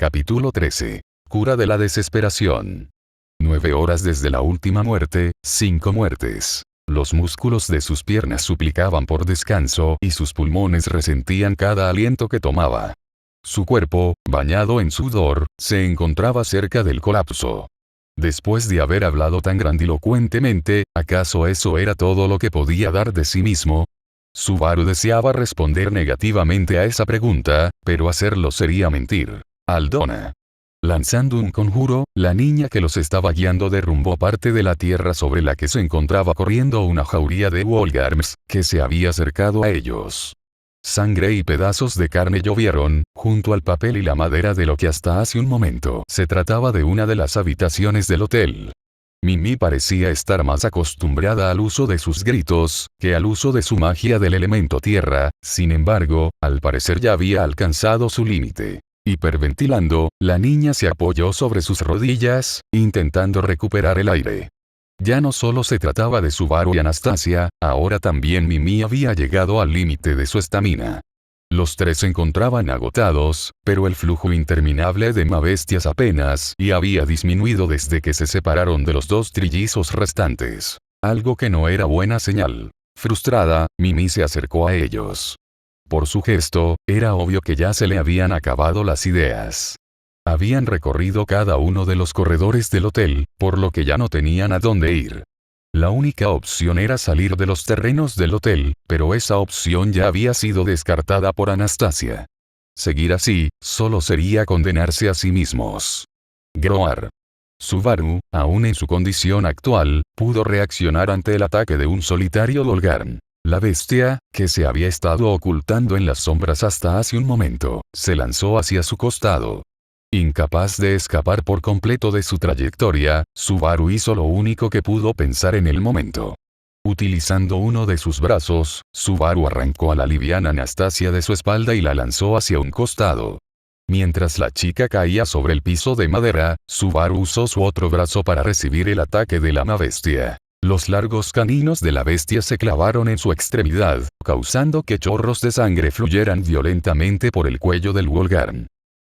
Capítulo 13. Cura de la desesperación. 9 horas desde la última muerte, 5 muertes. Los músculos de sus piernas suplicaban por descanso y sus pulmones resentían cada aliento que tomaba. Su cuerpo, bañado en sudor, se encontraba cerca del colapso. Después de haber hablado tan grandilocuentemente, ¿acaso eso era todo lo que podía dar de sí mismo? Subaru deseaba responder negativamente a esa pregunta, pero hacerlo sería mentir. Aldona. Lanzando un conjuro, la niña que los estaba guiando derrumbó parte de la tierra sobre la que se encontraba corriendo una jauría de Wolgarms, que se había acercado a ellos. Sangre y pedazos de carne llovieron, junto al papel y la madera de lo que hasta hace un momento se trataba de una de las habitaciones del hotel. Mimi parecía estar más acostumbrada al uso de sus gritos, que al uso de su magia del elemento tierra, sin embargo, al parecer ya había alcanzado su límite. Hiperventilando, la niña se apoyó sobre sus rodillas, intentando recuperar el aire. Ya no solo se trataba de Subaru y Anastasia, ahora también Mimi había llegado al límite de su estamina. Los tres se encontraban agotados, pero el flujo interminable de mabestias apenas y había disminuido desde que se separaron de los dos trillizos restantes. Algo que no era buena señal. Frustrada, Mimi se acercó a ellos. Por su gesto, era obvio que ya se le habían acabado las ideas. Habían recorrido cada uno de los corredores del hotel, por lo que ya no tenían a dónde ir. La única opción era salir de los terrenos del hotel, pero esa opción ya había sido descartada por Anastasia. Seguir así, solo sería condenarse a sí mismos. Groar. Subaru, aún en su condición actual, pudo reaccionar ante el ataque de un solitario Wolgarm. La bestia, que se había estado ocultando en las sombras hasta hace un momento, se lanzó hacia su costado. Incapaz de escapar por completo de su trayectoria, Subaru hizo lo único que pudo pensar en el momento. Utilizando uno de sus brazos, Subaru arrancó a la liviana Anastasia de su espalda y la lanzó hacia un costado. Mientras la chica caía sobre el piso de madera, Subaru usó su otro brazo para recibir el ataque de la bestia. Los largos caninos de la bestia se clavaron en su extremidad, causando que chorros de sangre fluyeran violentamente por el cuello del Wolgarm.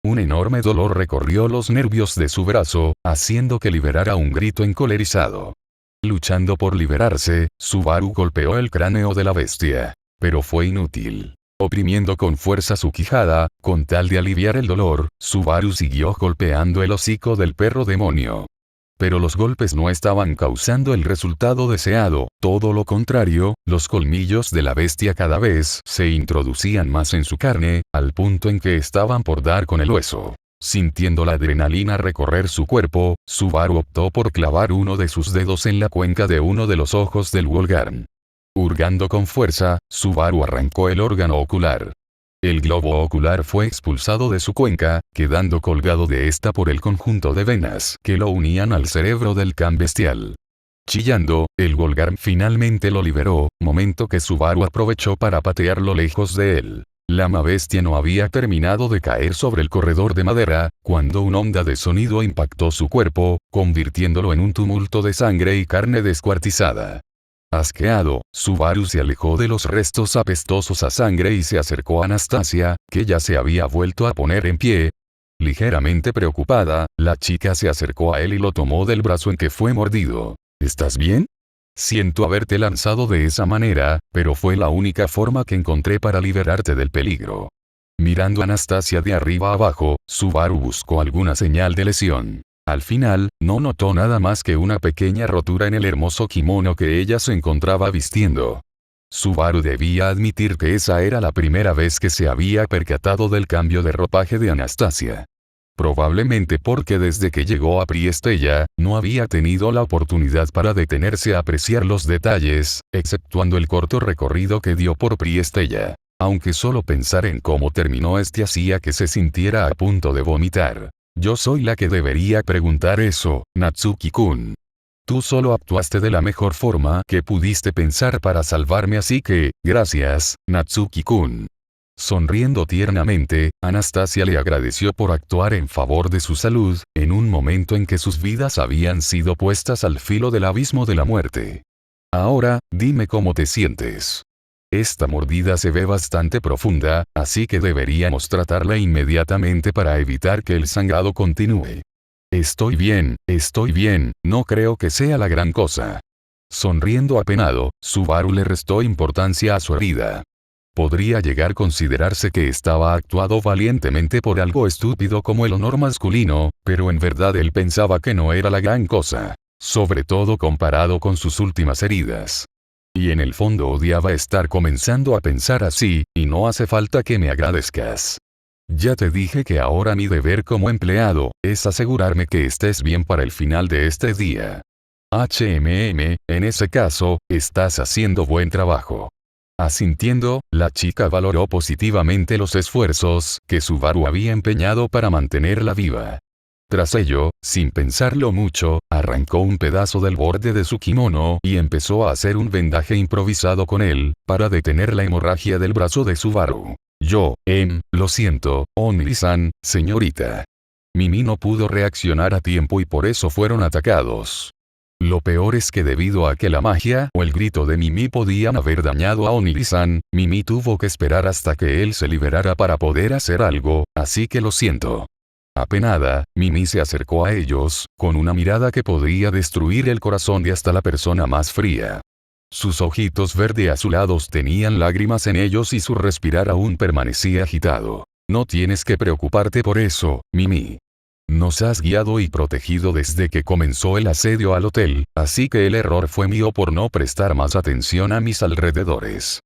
Un enorme dolor recorrió los nervios de su brazo, haciendo que liberara un grito encolerizado. Luchando por liberarse, Subaru golpeó el cráneo de la bestia. Pero fue inútil. Oprimiendo con fuerza su quijada, con tal de aliviar el dolor, Subaru siguió golpeando el hocico del perro demonio. Pero los golpes no estaban causando el resultado deseado, todo lo contrario, los colmillos de la bestia cada vez se introducían más en su carne, al punto en que estaban por dar con el hueso. Sintiendo la adrenalina recorrer su cuerpo, Subaru optó por clavar uno de sus dedos en la cuenca de uno de los ojos del Wolgarm. Hurgando con fuerza, Subaru arrancó el órgano ocular. El globo ocular fue expulsado de su cuenca, quedando colgado de esta por el conjunto de venas que lo unían al cerebro del can bestial. Chillando, el Wolgarm finalmente lo liberó, momento que Subaru aprovechó para patearlo lejos de él. La bestia no había terminado de caer sobre el corredor de madera, cuando una onda de sonido impactó su cuerpo, convirtiéndolo en un tumulto de sangre y carne descuartizada. Asqueado, Subaru se alejó de los restos apestosos a sangre y se acercó a Anastasia, que ya se había vuelto a poner en pie. Ligeramente preocupada, la chica se acercó a él y lo tomó del brazo en que fue mordido. ¿Estás bien? Siento haberte lanzado de esa manera, pero fue la única forma que encontré para liberarte del peligro. Mirando a Anastasia de arriba abajo, Subaru buscó alguna señal de lesión. Al final, no notó nada más que una pequeña rotura en el hermoso kimono que ella se encontraba vistiendo. Subaru debía admitir que esa era la primera vez que se había percatado del cambio de ropaje de Anastasia. Probablemente porque desde que llegó a Priestella, no había tenido la oportunidad para detenerse a apreciar los detalles, exceptuando el corto recorrido que dio por Priestella. Aunque solo pensar en cómo terminó hacía que se sintiera a punto de vomitar. Yo soy la que debería preguntar eso, Natsuki-kun. Tú solo actuaste de la mejor forma que pudiste pensar para salvarme, así que, gracias, Natsuki-kun. Sonriendo tiernamente, Anastasia le agradeció por actuar en favor de su salud, en un momento en que sus vidas habían sido puestas al filo del abismo de la muerte. Ahora, dime cómo te sientes. Esta mordida se ve bastante profunda, así que deberíamos tratarla inmediatamente para evitar que el sangrado continúe. Estoy bien, no creo que sea la gran cosa. Sonriendo apenado, Subaru le restó importancia a su herida. Podría llegar a considerarse que estaba actuado valientemente por algo estúpido como el honor masculino, pero en verdad él pensaba que no era la gran cosa, sobre todo comparado con sus últimas heridas. Y en el fondo odiaba estar comenzando a pensar así, y no hace falta que me agradezcas. Ya te dije que ahora mi deber como empleado, es asegurarme que estés bien para el final de este día. En ese caso, estás haciendo buen trabajo. Asintiendo, la chica valoró positivamente los esfuerzos que Subaru había empeñado para mantenerla viva. Tras ello, sin pensarlo mucho, arrancó un pedazo del borde de su kimono y empezó a hacer un vendaje improvisado con él, para detener la hemorragia del brazo de Subaru. Lo siento, Onmiri-san, señorita. Mimi no pudo reaccionar a tiempo y por eso fueron atacados. Lo peor es que debido a que la magia o el grito de Mimi podían haber dañado a Onmiri-san, Mimi tuvo que esperar hasta que él se liberara para poder hacer algo, así que lo siento. Apenada, Mimi se acercó a ellos, con una mirada que podría destruir el corazón de hasta la persona más fría. Sus ojitos verde azulados tenían lágrimas en ellos y su respirar aún permanecía agitado. No tienes que preocuparte por eso, Mimi. Nos has guiado y protegido desde que comenzó el asedio al hotel, así que el error fue mío por no prestar más atención a mis alrededores.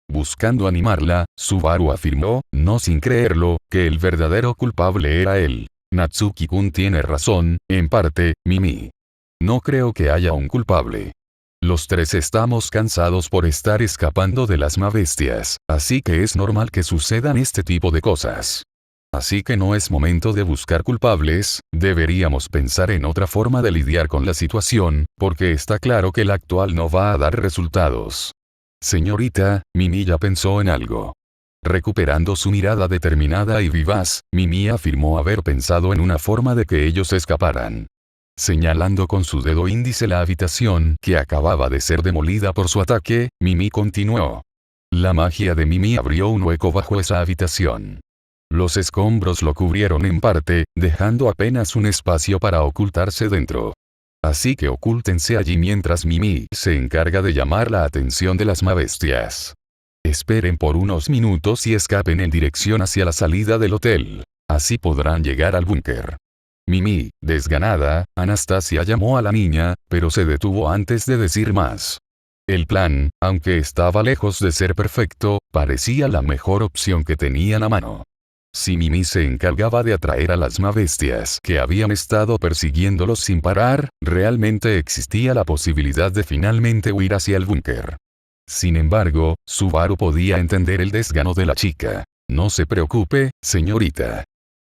Buscando animarla, Subaru afirmó, no sin creerlo, que el verdadero culpable era él. Natsuki-kun tiene razón, en parte, Mimi. No creo que haya un culpable. Los tres estamos cansados por estar escapando de las mabestias, así que es normal que sucedan este tipo de cosas. Así que no es momento de buscar culpables, deberíamos pensar en otra forma de lidiar con la situación, porque está claro que la actual no va a dar resultados. Señorita, Mimi ya pensó en algo. Recuperando su mirada determinada y vivaz, Mimi afirmó haber pensado en una forma de que ellos escaparan. Señalando con su dedo índice la habitación que acababa de ser demolida por su ataque, Mimi continuó. La magia de Mimi abrió un hueco bajo esa habitación. Los escombros lo cubrieron en parte, dejando apenas un espacio para ocultarse dentro. Así que ocúltense allí mientras Mimi se encarga de llamar la atención de las mabestias. Esperen por unos minutos y escapen en dirección hacia la salida del hotel. Así podrán llegar al búnker. Mimi, desganada, Anastasia llamó a la niña, pero se detuvo antes de decir más. El plan, aunque estaba lejos de ser perfecto, parecía la mejor opción que tenían a mano. Si Mimi se encargaba de atraer a las mabestias que habían estado persiguiéndolos sin parar, realmente existía la posibilidad de finalmente huir hacia el búnker. Sin embargo, Subaru podía entender el desgano de la chica. No se preocupe, señorita.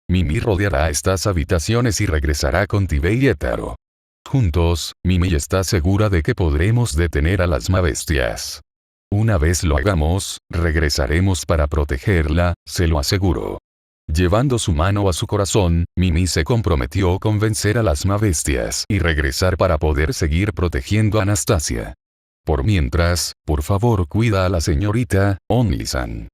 Mimi rodeará estas habitaciones y regresará con Tibei y Etaro. Juntos, Mimi está segura de que podremos detener a las mabestias. Una vez lo hagamos, regresaremos para protegerla, se lo aseguro. Llevando su mano a su corazón, Mimi se comprometió con vencer a las mabestias y regresar para poder seguir protegiendo a Anastasia. Por mientras, por favor cuida a la señorita, Onmiri-san.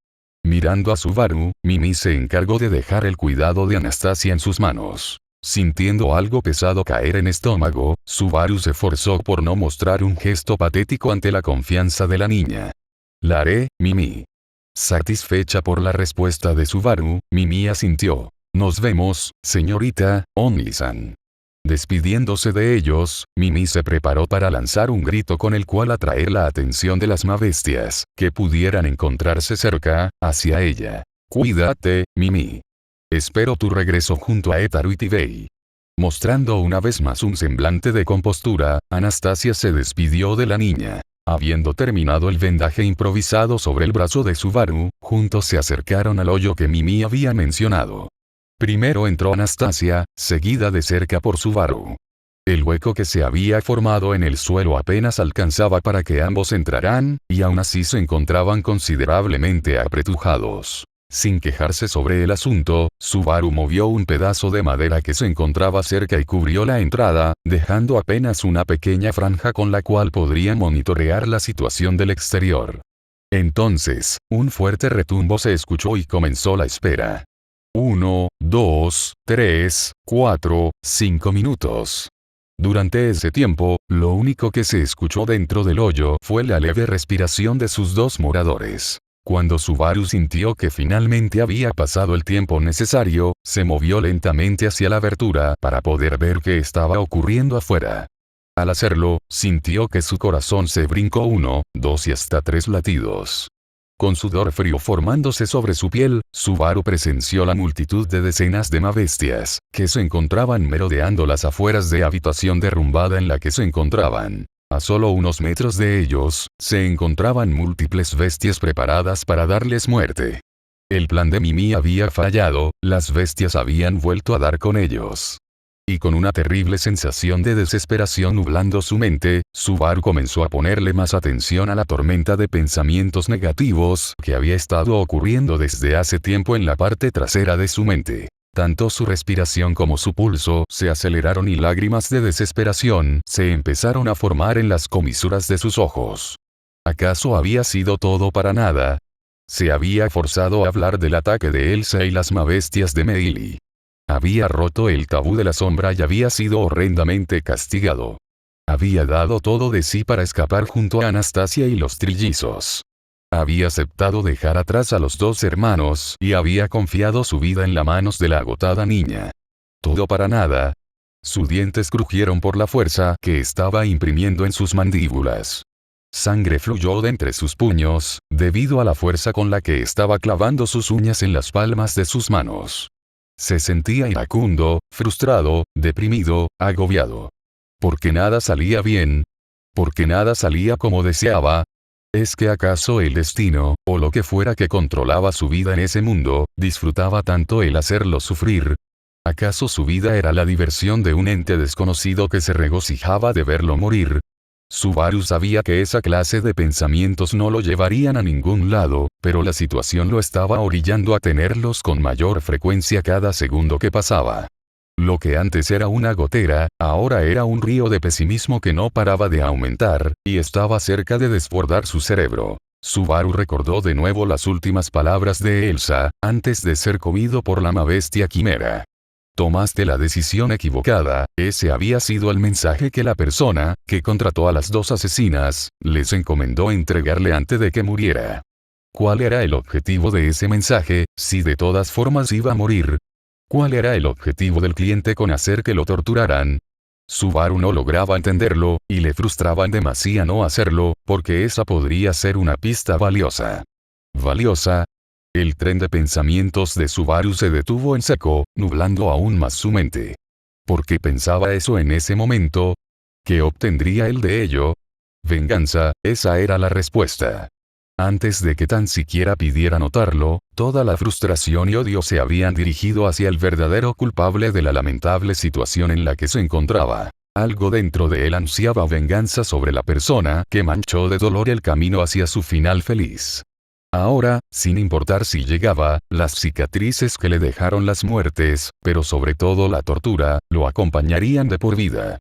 Mirando a Subaru, Mimi se encargó de dejar el cuidado de Anastasia en sus manos. Sintiendo algo pesado caer en estómago, Subaru se esforzó por no mostrar un gesto patético ante la confianza de la niña. La haré, Mimi. Satisfecha por la respuesta de Subaru, Mimi asintió. Nos vemos, señorita, Onmiri-san. Despidiéndose de ellos, Mimi se preparó para lanzar un grito con el cual atraer la atención de las mabestias, que pudieran encontrarse cerca, hacia ella. Cuídate, Mimi. Espero tu regreso junto a Etaro y Tibei. Mostrando una vez más un semblante de compostura, Anastasia se despidió de la niña. Habiendo terminado el vendaje improvisado sobre el brazo de Subaru, juntos se acercaron al hoyo que Mimi había mencionado. Primero entró Anastasia, seguida de cerca por Subaru. El hueco que se había formado en el suelo apenas alcanzaba para que ambos entraran, y aún así se encontraban considerablemente apretujados. Sin quejarse sobre el asunto, Subaru movió un pedazo de madera que se encontraba cerca y cubrió la entrada, dejando apenas una pequeña franja con la cual podrían monitorear la situación del exterior. Entonces, un fuerte retumbo se escuchó y comenzó la espera. 1, 2, 3, 4, 5 minutos. Durante ese tiempo, lo único que se escuchó dentro del hoyo fue la leve respiración de sus dos moradores. Cuando Subaru sintió que finalmente había pasado el tiempo necesario, se movió lentamente hacia la abertura para poder ver qué estaba ocurriendo afuera. Al hacerlo, sintió que su corazón se brincó 1, 2 y hasta 3 latidos. Con sudor frío formándose sobre su piel, Subaru presenció la multitud de decenas de bestias, que se encontraban merodeando las afueras de habitación derrumbada en la que se encontraban. A solo unos metros de ellos, se encontraban múltiples bestias preparadas para darles muerte. El plan de Mimi había fallado, las bestias habían vuelto a dar con ellos. Y con una terrible sensación de desesperación nublando su mente, Subaru comenzó a ponerle más atención a la tormenta de pensamientos negativos que había estado ocurriendo desde hace tiempo en la parte trasera de su mente. Tanto su respiración como su pulso se aceleraron y lágrimas de desesperación se empezaron a formar en las comisuras de sus ojos. ¿Acaso había sido todo para nada? Se había forzado a hablar del ataque de Elsa y las bestias de Meili. Había roto el tabú de la sombra y había sido horrendamente castigado. Había dado todo de sí para escapar junto a Anastasia y los trillizos. Había aceptado dejar atrás a los dos hermanos y había confiado su vida en las manos de la agotada niña. Todo para nada. Sus dientes crujieron por la fuerza que estaba imprimiendo en sus mandíbulas. Sangre fluyó de entre sus puños, debido a la fuerza con la que estaba clavando sus uñas en las palmas de sus manos. Se sentía iracundo, frustrado, deprimido, agobiado. ¿Por qué nada salía bien? ¿Por qué nada salía como deseaba? ¿Es que acaso el destino, o lo que fuera que controlaba su vida en ese mundo, disfrutaba tanto el hacerlo sufrir? ¿Acaso su vida era la diversión de un ente desconocido que se regocijaba de verlo morir? Subaru sabía que esa clase de pensamientos no lo llevarían a ningún lado, pero la situación lo estaba orillando a tenerlos con mayor frecuencia cada segundo que pasaba. Lo que antes era una gotera, ahora era un río de pesimismo que no paraba de aumentar, y estaba cerca de desbordar su cerebro. Subaru recordó de nuevo las últimas palabras de Elsa, antes de ser comido por la bestia quimera. Tomaste la decisión equivocada, ese había sido el mensaje que la persona, que contrató a las dos asesinas, les encomendó entregarle antes de que muriera. ¿Cuál era el objetivo de ese mensaje, si de todas formas iba a morir? ¿Cuál era el objetivo del cliente con hacer que lo torturaran? Subaru no lograba entenderlo, y le frustraba en demasía no hacerlo, porque esa podría ser una pista valiosa. ¿Valiosa? El tren de pensamientos de Subaru se detuvo en seco, nublando aún más su mente. ¿Por qué pensaba eso en ese momento? ¿Qué obtendría él de ello? Venganza, esa era la respuesta. Antes de que tan siquiera pidiera notarlo, toda la frustración y odio se habían dirigido hacia el verdadero culpable de la lamentable situación en la que se encontraba. Algo dentro de él ansiaba venganza sobre la persona que manchó de dolor el camino hacia su final feliz. Ahora, sin importar si llegaba, las cicatrices que le dejaron las muertes, pero sobre todo la tortura, lo acompañarían de por vida.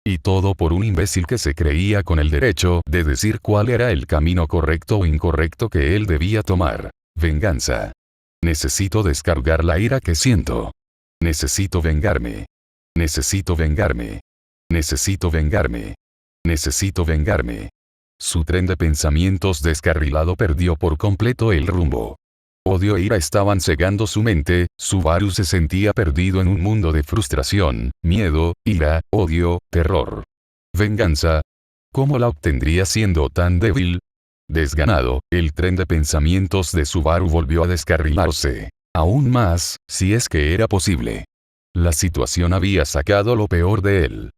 Y todo por un imbécil que se creía con el derecho de decir cuál era el camino correcto o incorrecto que él debía tomar. Venganza. Necesito descargar la ira que siento. Necesito vengarme. Necesito vengarme. Necesito vengarme. Necesito vengarme. Su tren de pensamientos descarrilado perdió por completo el rumbo. Odio e ira estaban cegando su mente, Subaru se sentía perdido en un mundo de frustración, miedo, ira, odio, terror. Venganza. ¿Cómo la obtendría siendo tan débil? Desganado, el tren de pensamientos de Subaru volvió a descarrilarse. Aún más, si es que era posible. La situación había sacado lo peor de él.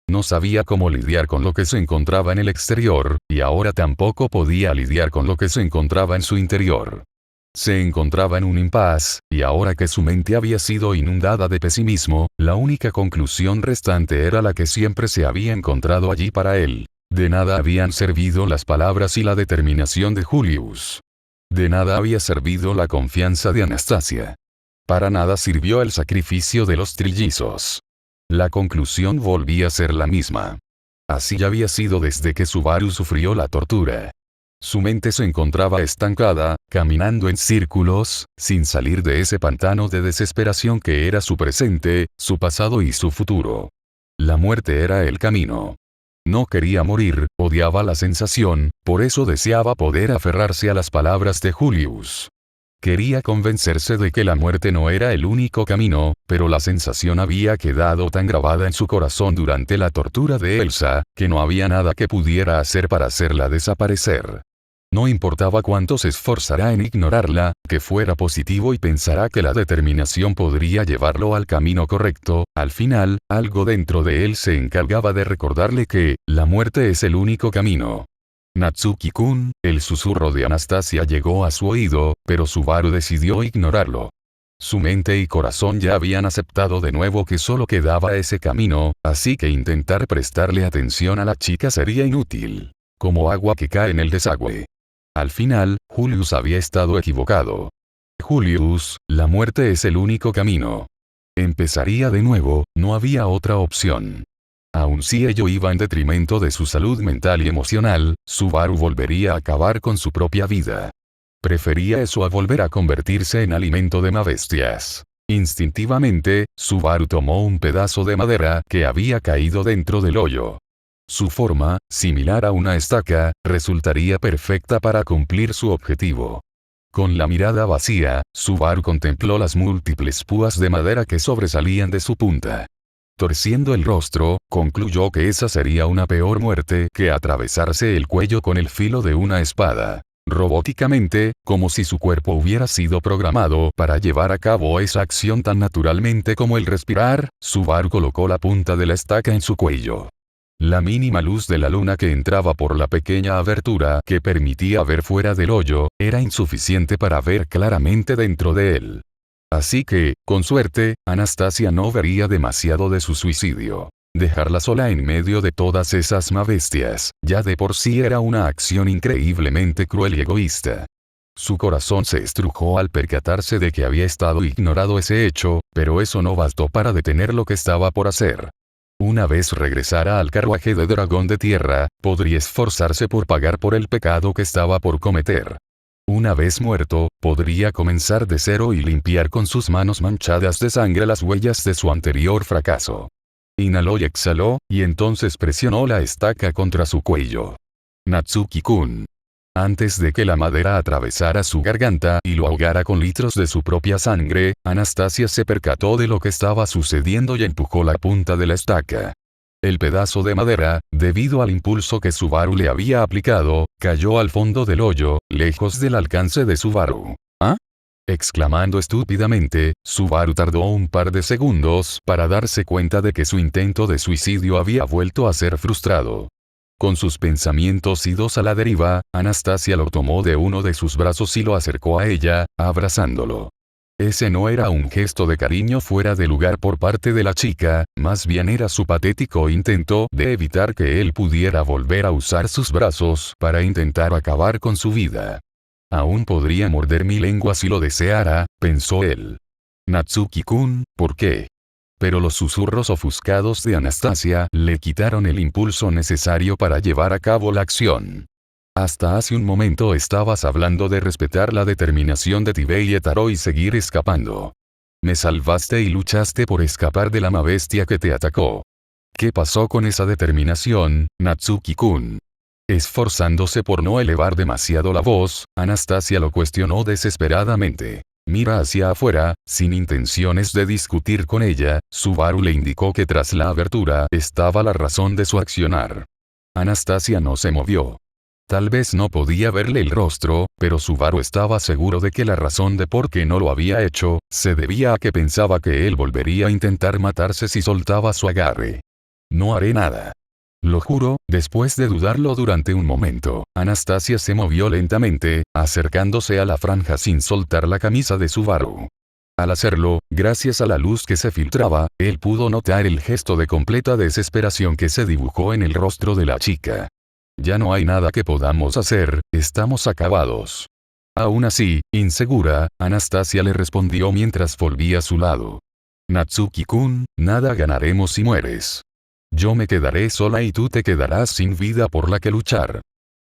No sabía cómo lidiar con lo que se encontraba en el exterior, y ahora tampoco podía lidiar con lo que se encontraba en su interior. Se encontraba en un impasse, y ahora que su mente había sido inundada de pesimismo, la única conclusión restante era la que siempre se había encontrado allí para él. De nada habían servido las palabras y la determinación de Julius. De nada había servido la confianza de Anastasia. Para nada sirvió el sacrificio de los trillizos. La conclusión volvía a ser la misma. Así había sido desde que Subaru sufrió la tortura. Su mente se encontraba estancada, caminando en círculos, sin salir de ese pantano de desesperación que era su presente, su pasado y su futuro. La muerte era el camino. No quería morir, odiaba la sensación, por eso deseaba poder aferrarse a las palabras de Julius. Quería convencerse de que la muerte no era el único camino, pero la sensación había quedado tan grabada en su corazón durante la tortura de Elsa, que no había nada que pudiera hacer para hacerla desaparecer. No importaba cuánto se esforzara en ignorarla, que fuera positivo y pensara que la determinación podría llevarlo al camino correcto, al final, algo dentro de él se encargaba de recordarle que, la muerte es el único camino. Natsuki-kun, el susurro de Anastasia llegó a su oído, pero Subaru decidió ignorarlo. Su mente y corazón ya habían aceptado de nuevo que solo quedaba ese camino, así que intentar prestarle atención a la chica sería inútil. Como agua que cae en el desagüe. Al final, Julius había estado equivocado. Julius, la muerte es el único camino. Empezaría de nuevo, no había otra opción. Aun si ello iba en detrimento de su salud mental y emocional, Subaru volvería a acabar con su propia vida. Prefería eso a volver a convertirse en alimento de bestias. Instintivamente, Subaru tomó un pedazo de madera que había caído dentro del hoyo. Su forma, similar a una estaca, resultaría perfecta para cumplir su objetivo. Con la mirada vacía, Subaru contempló las múltiples púas de madera que sobresalían de su punta. Torciendo el rostro, concluyó que esa sería una peor muerte que atravesarse el cuello con el filo de una espada. Robóticamente, como si su cuerpo hubiera sido programado para llevar a cabo esa acción tan naturalmente como el respirar, Subaru colocó la punta de la estaca en su cuello. La mínima luz de la luna que entraba por la pequeña abertura que permitía ver fuera del hoyo, era insuficiente para ver claramente dentro de él. Así que, con suerte, Anastasia no vería demasiado de su suicidio. Dejarla sola en medio de todas esas bestias, ya de por sí era una acción increíblemente cruel y egoísta. Su corazón se estrujó al percatarse de que había estado ignorado ese hecho, pero eso no bastó para detener lo que estaba por hacer. Una vez regresara al carruaje de dragón de tierra, podría esforzarse por pagar por el pecado que estaba por cometer. Una vez muerto, podría comenzar de cero y limpiar con sus manos manchadas de sangre las huellas de su anterior fracaso. Inhaló y exhaló, y entonces presionó la estaca contra su cuello. Natsuki-kun. Antes de que la madera atravesara su garganta y lo ahogara con litros de su propia sangre, Anastasia se percató de lo que estaba sucediendo y empujó la punta de la estaca. El pedazo de madera, debido al impulso que Subaru le había aplicado, cayó al fondo del hoyo, lejos del alcance de Subaru. ¿Ah? Exclamando estúpidamente, Subaru tardó un par de segundos para darse cuenta de que su intento de suicidio había vuelto a ser frustrado. Con sus pensamientos idos a la deriva, Anastasia lo tomó de uno de sus brazos y lo acercó a ella, abrazándolo. Ese no era un gesto de cariño fuera de lugar por parte de la chica, más bien era su patético intento de evitar que él pudiera volver a usar sus brazos para intentar acabar con su vida. Aún podría morder mi lengua si lo deseara, pensó él. Natsuki-kun, ¿por qué? Pero los susurros ofuscados de Anastasia le quitaron el impulso necesario para llevar a cabo la acción. Hasta hace un momento estabas hablando de respetar la determinación de Tibei Etaro y seguir escapando. Me salvaste y luchaste por escapar de la bestia que te atacó. ¿Qué pasó con esa determinación, Natsuki-kun? Esforzándose por no elevar demasiado la voz, Anastasia lo cuestionó desesperadamente. Mira hacia afuera, sin intenciones de discutir con ella, Subaru le indicó que tras la abertura estaba la razón de su accionar. Anastasia no se movió. Tal vez no podía verle el rostro, pero Subaru estaba seguro de que la razón de por qué no lo había hecho, se debía a que pensaba que él volvería a intentar matarse si soltaba su agarre. No haré nada. Lo juro, después de dudarlo durante un momento, Anastasia se movió lentamente, acercándose a la franja sin soltar la camisa de Subaru. Al hacerlo, gracias a la luz que se filtraba, él pudo notar el gesto de completa desesperación que se dibujó en el rostro de la chica. Ya no hay nada que podamos hacer, estamos acabados. Aún así, insegura, Anastasia le respondió mientras volvía a su lado. Natsuki-kun, nada ganaremos si mueres. Yo me quedaré sola y tú te quedarás sin vida por la que luchar.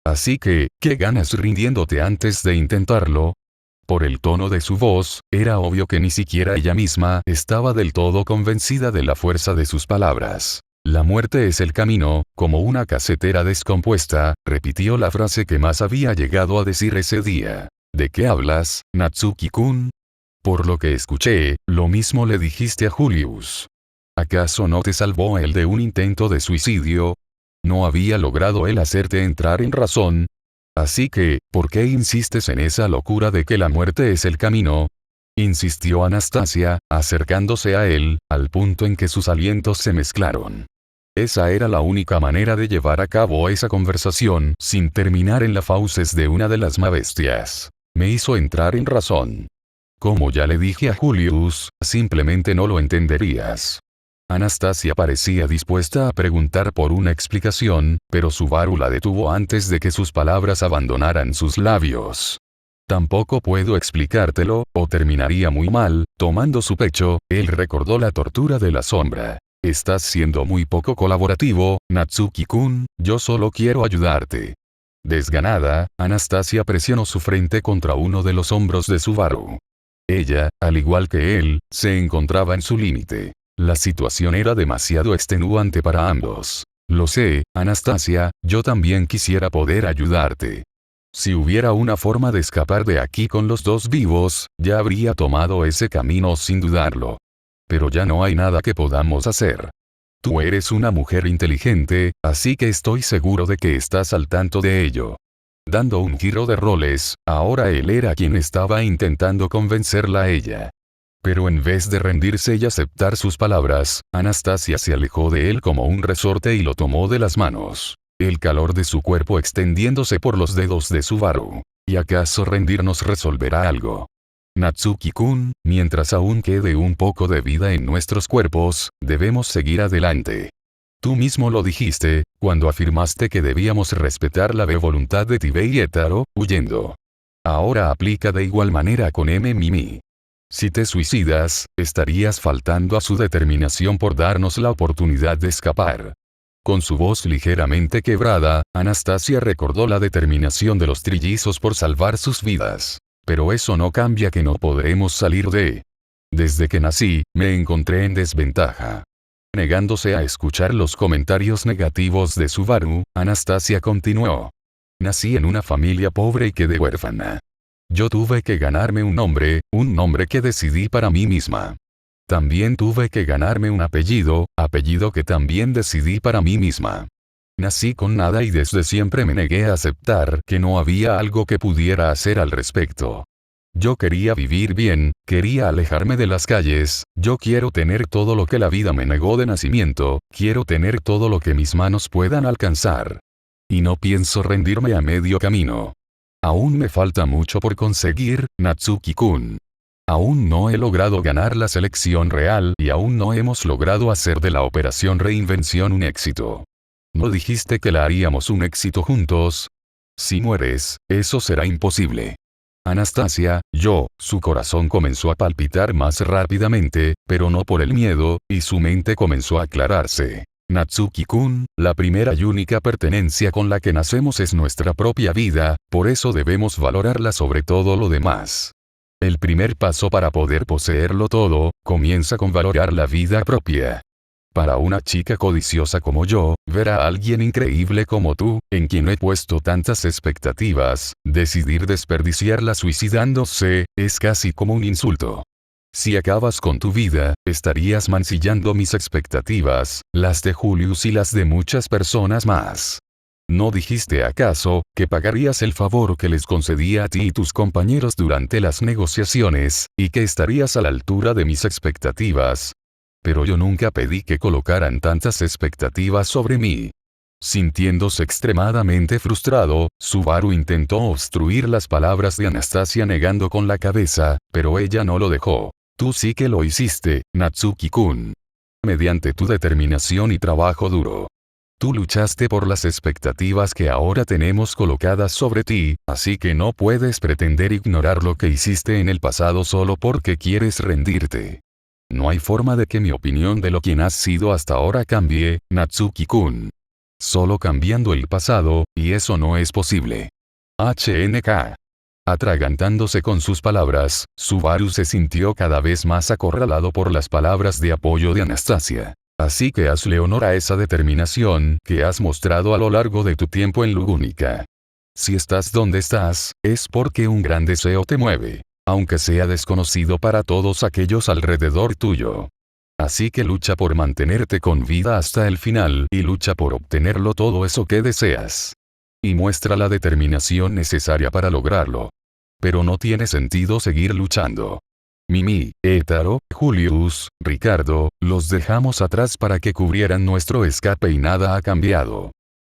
Así que, ¿qué ganas rindiéndote antes de intentarlo? Por el tono de su voz, era obvio que ni siquiera ella misma estaba del todo convencida de la fuerza de sus palabras. La muerte es el camino, como una casetera descompuesta, repitió la frase que más había llegado a decir ese día. ¿De qué hablas, Natsuki-kun? Por lo que escuché, lo mismo le dijiste a Julius. ¿Acaso no te salvó él de un intento de suicidio? ¿No había logrado él hacerte entrar en razón? Así que, ¿por qué insistes en esa locura de que la muerte es el camino? Insistió Anastasia, acercándose a él, al punto en que sus alientos se mezclaron. Esa era la única manera de llevar a cabo esa conversación sin terminar en la fauces de una de las bestias. Me hizo entrar en razón. Como ya le dije a Julius, simplemente no lo entenderías. Anastasia parecía dispuesta a preguntar por una explicación, pero Subaru la detuvo antes de que sus palabras abandonaran sus labios. Tampoco puedo explicártelo, o terminaría muy mal. Tomando su pecho, él recordó la tortura de la sombra. Estás siendo muy poco colaborativo, Natsuki-kun, yo solo quiero ayudarte. Desganada, Anastasia presionó su frente contra uno de los hombros de Subaru. Ella, al igual que él, se encontraba en su límite. La situación era demasiado extenuante para ambos. Lo sé, Anastasia, yo también quisiera poder ayudarte. Si hubiera una forma de escapar de aquí con los dos vivos, ya habría tomado ese camino sin dudarlo. Pero ya no hay nada que podamos hacer. Tú eres una mujer inteligente, así que estoy seguro de que estás al tanto de ello. Dando un giro de roles, ahora él era quien estaba intentando convencerla a ella. Pero en vez de rendirse y aceptar sus palabras, Anastasia se alejó de él como un resorte y lo tomó de las manos. El calor de su cuerpo extendiéndose por los dedos de Subaru. ¿Y acaso rendirnos resolverá algo? Natsuki-kun, mientras aún quede un poco de vida en nuestros cuerpos, debemos seguir adelante. Tú mismo lo dijiste, cuando afirmaste que debíamos respetar la voluntad de Tibei y Etaro, huyendo. Ahora aplica de igual manera con Mimi. Si te suicidas, estarías faltando a su determinación por darnos la oportunidad de escapar. Con su voz ligeramente quebrada, Anastasia recordó la determinación de los trillizos por salvar sus vidas. Pero eso no cambia que no podremos salir de. Desde que nací, me encontré en desventaja. Negándose a escuchar los comentarios negativos de Subaru, Anastasia continuó. Nací en una familia pobre y quedé huérfana. Yo tuve que ganarme un nombre que decidí para mí misma. También tuve que ganarme un apellido que también decidí para mí misma. Nací con nada y desde siempre me negué a aceptar que no había algo que pudiera hacer al respecto. Yo quería vivir bien, quería alejarme de las calles, yo quiero tener todo lo que la vida me negó de nacimiento, quiero tener todo lo que mis manos puedan alcanzar. Y no pienso rendirme a medio camino. Aún me falta mucho por conseguir, Natsuki-kun. Aún no he logrado ganar la selección real y aún no hemos logrado hacer de la operación reinvención un éxito. ¿No dijiste que la haríamos un éxito juntos? Si mueres, eso será imposible. Anastasia, su corazón comenzó a palpitar más rápidamente, pero no por el miedo, y su mente comenzó a aclararse. Natsuki-kun, la primera y única pertenencia con la que nacemos es nuestra propia vida, por eso debemos valorarla sobre todo lo demás. El primer paso para poder poseerlo todo, comienza con valorar la vida propia. Para una chica codiciosa como yo, ver a alguien increíble como tú, en quien he puesto tantas expectativas, decidir desperdiciarla suicidándose, es casi como un insulto. Si acabas con tu vida, estarías mancillando mis expectativas, las de Julius y las de muchas personas más. ¿No dijiste acaso, que pagarías el favor que les concedí a ti y tus compañeros durante las negociaciones, y que estarías a la altura de mis expectativas? Pero yo nunca pedí que colocaran tantas expectativas sobre mí. Sintiéndose extremadamente frustrado, Subaru intentó obstruir las palabras de Anastasia negando con la cabeza, pero ella no lo dejó. Tú sí que lo hiciste, Natsuki-kun. Mediante tu determinación y trabajo duro. Tú luchaste por las expectativas que ahora tenemos colocadas sobre ti, así que no puedes pretender ignorar lo que hiciste en el pasado solo porque quieres rendirte. No hay forma de que mi opinión de lo quien has sido hasta ahora cambie, Natsuki-kun. Solo cambiando el pasado, y eso no es posible. HNK. Atragantándose con sus palabras, Subaru se sintió cada vez más acorralado por las palabras de apoyo de Anastasia. Así que hazle honor a esa determinación que has mostrado a lo largo de tu tiempo en Lugúnica. Si estás donde estás, es porque un gran deseo te mueve, aunque sea desconocido para todos aquellos alrededor tuyo. Así que lucha por mantenerte con vida hasta el final y lucha por obtenerlo todo eso que deseas. Y muestra la determinación necesaria para lograrlo. Pero no tiene sentido seguir luchando. Mimi, Étaro, Julius, Ricardo, los dejamos atrás para que cubrieran nuestro escape y nada ha cambiado.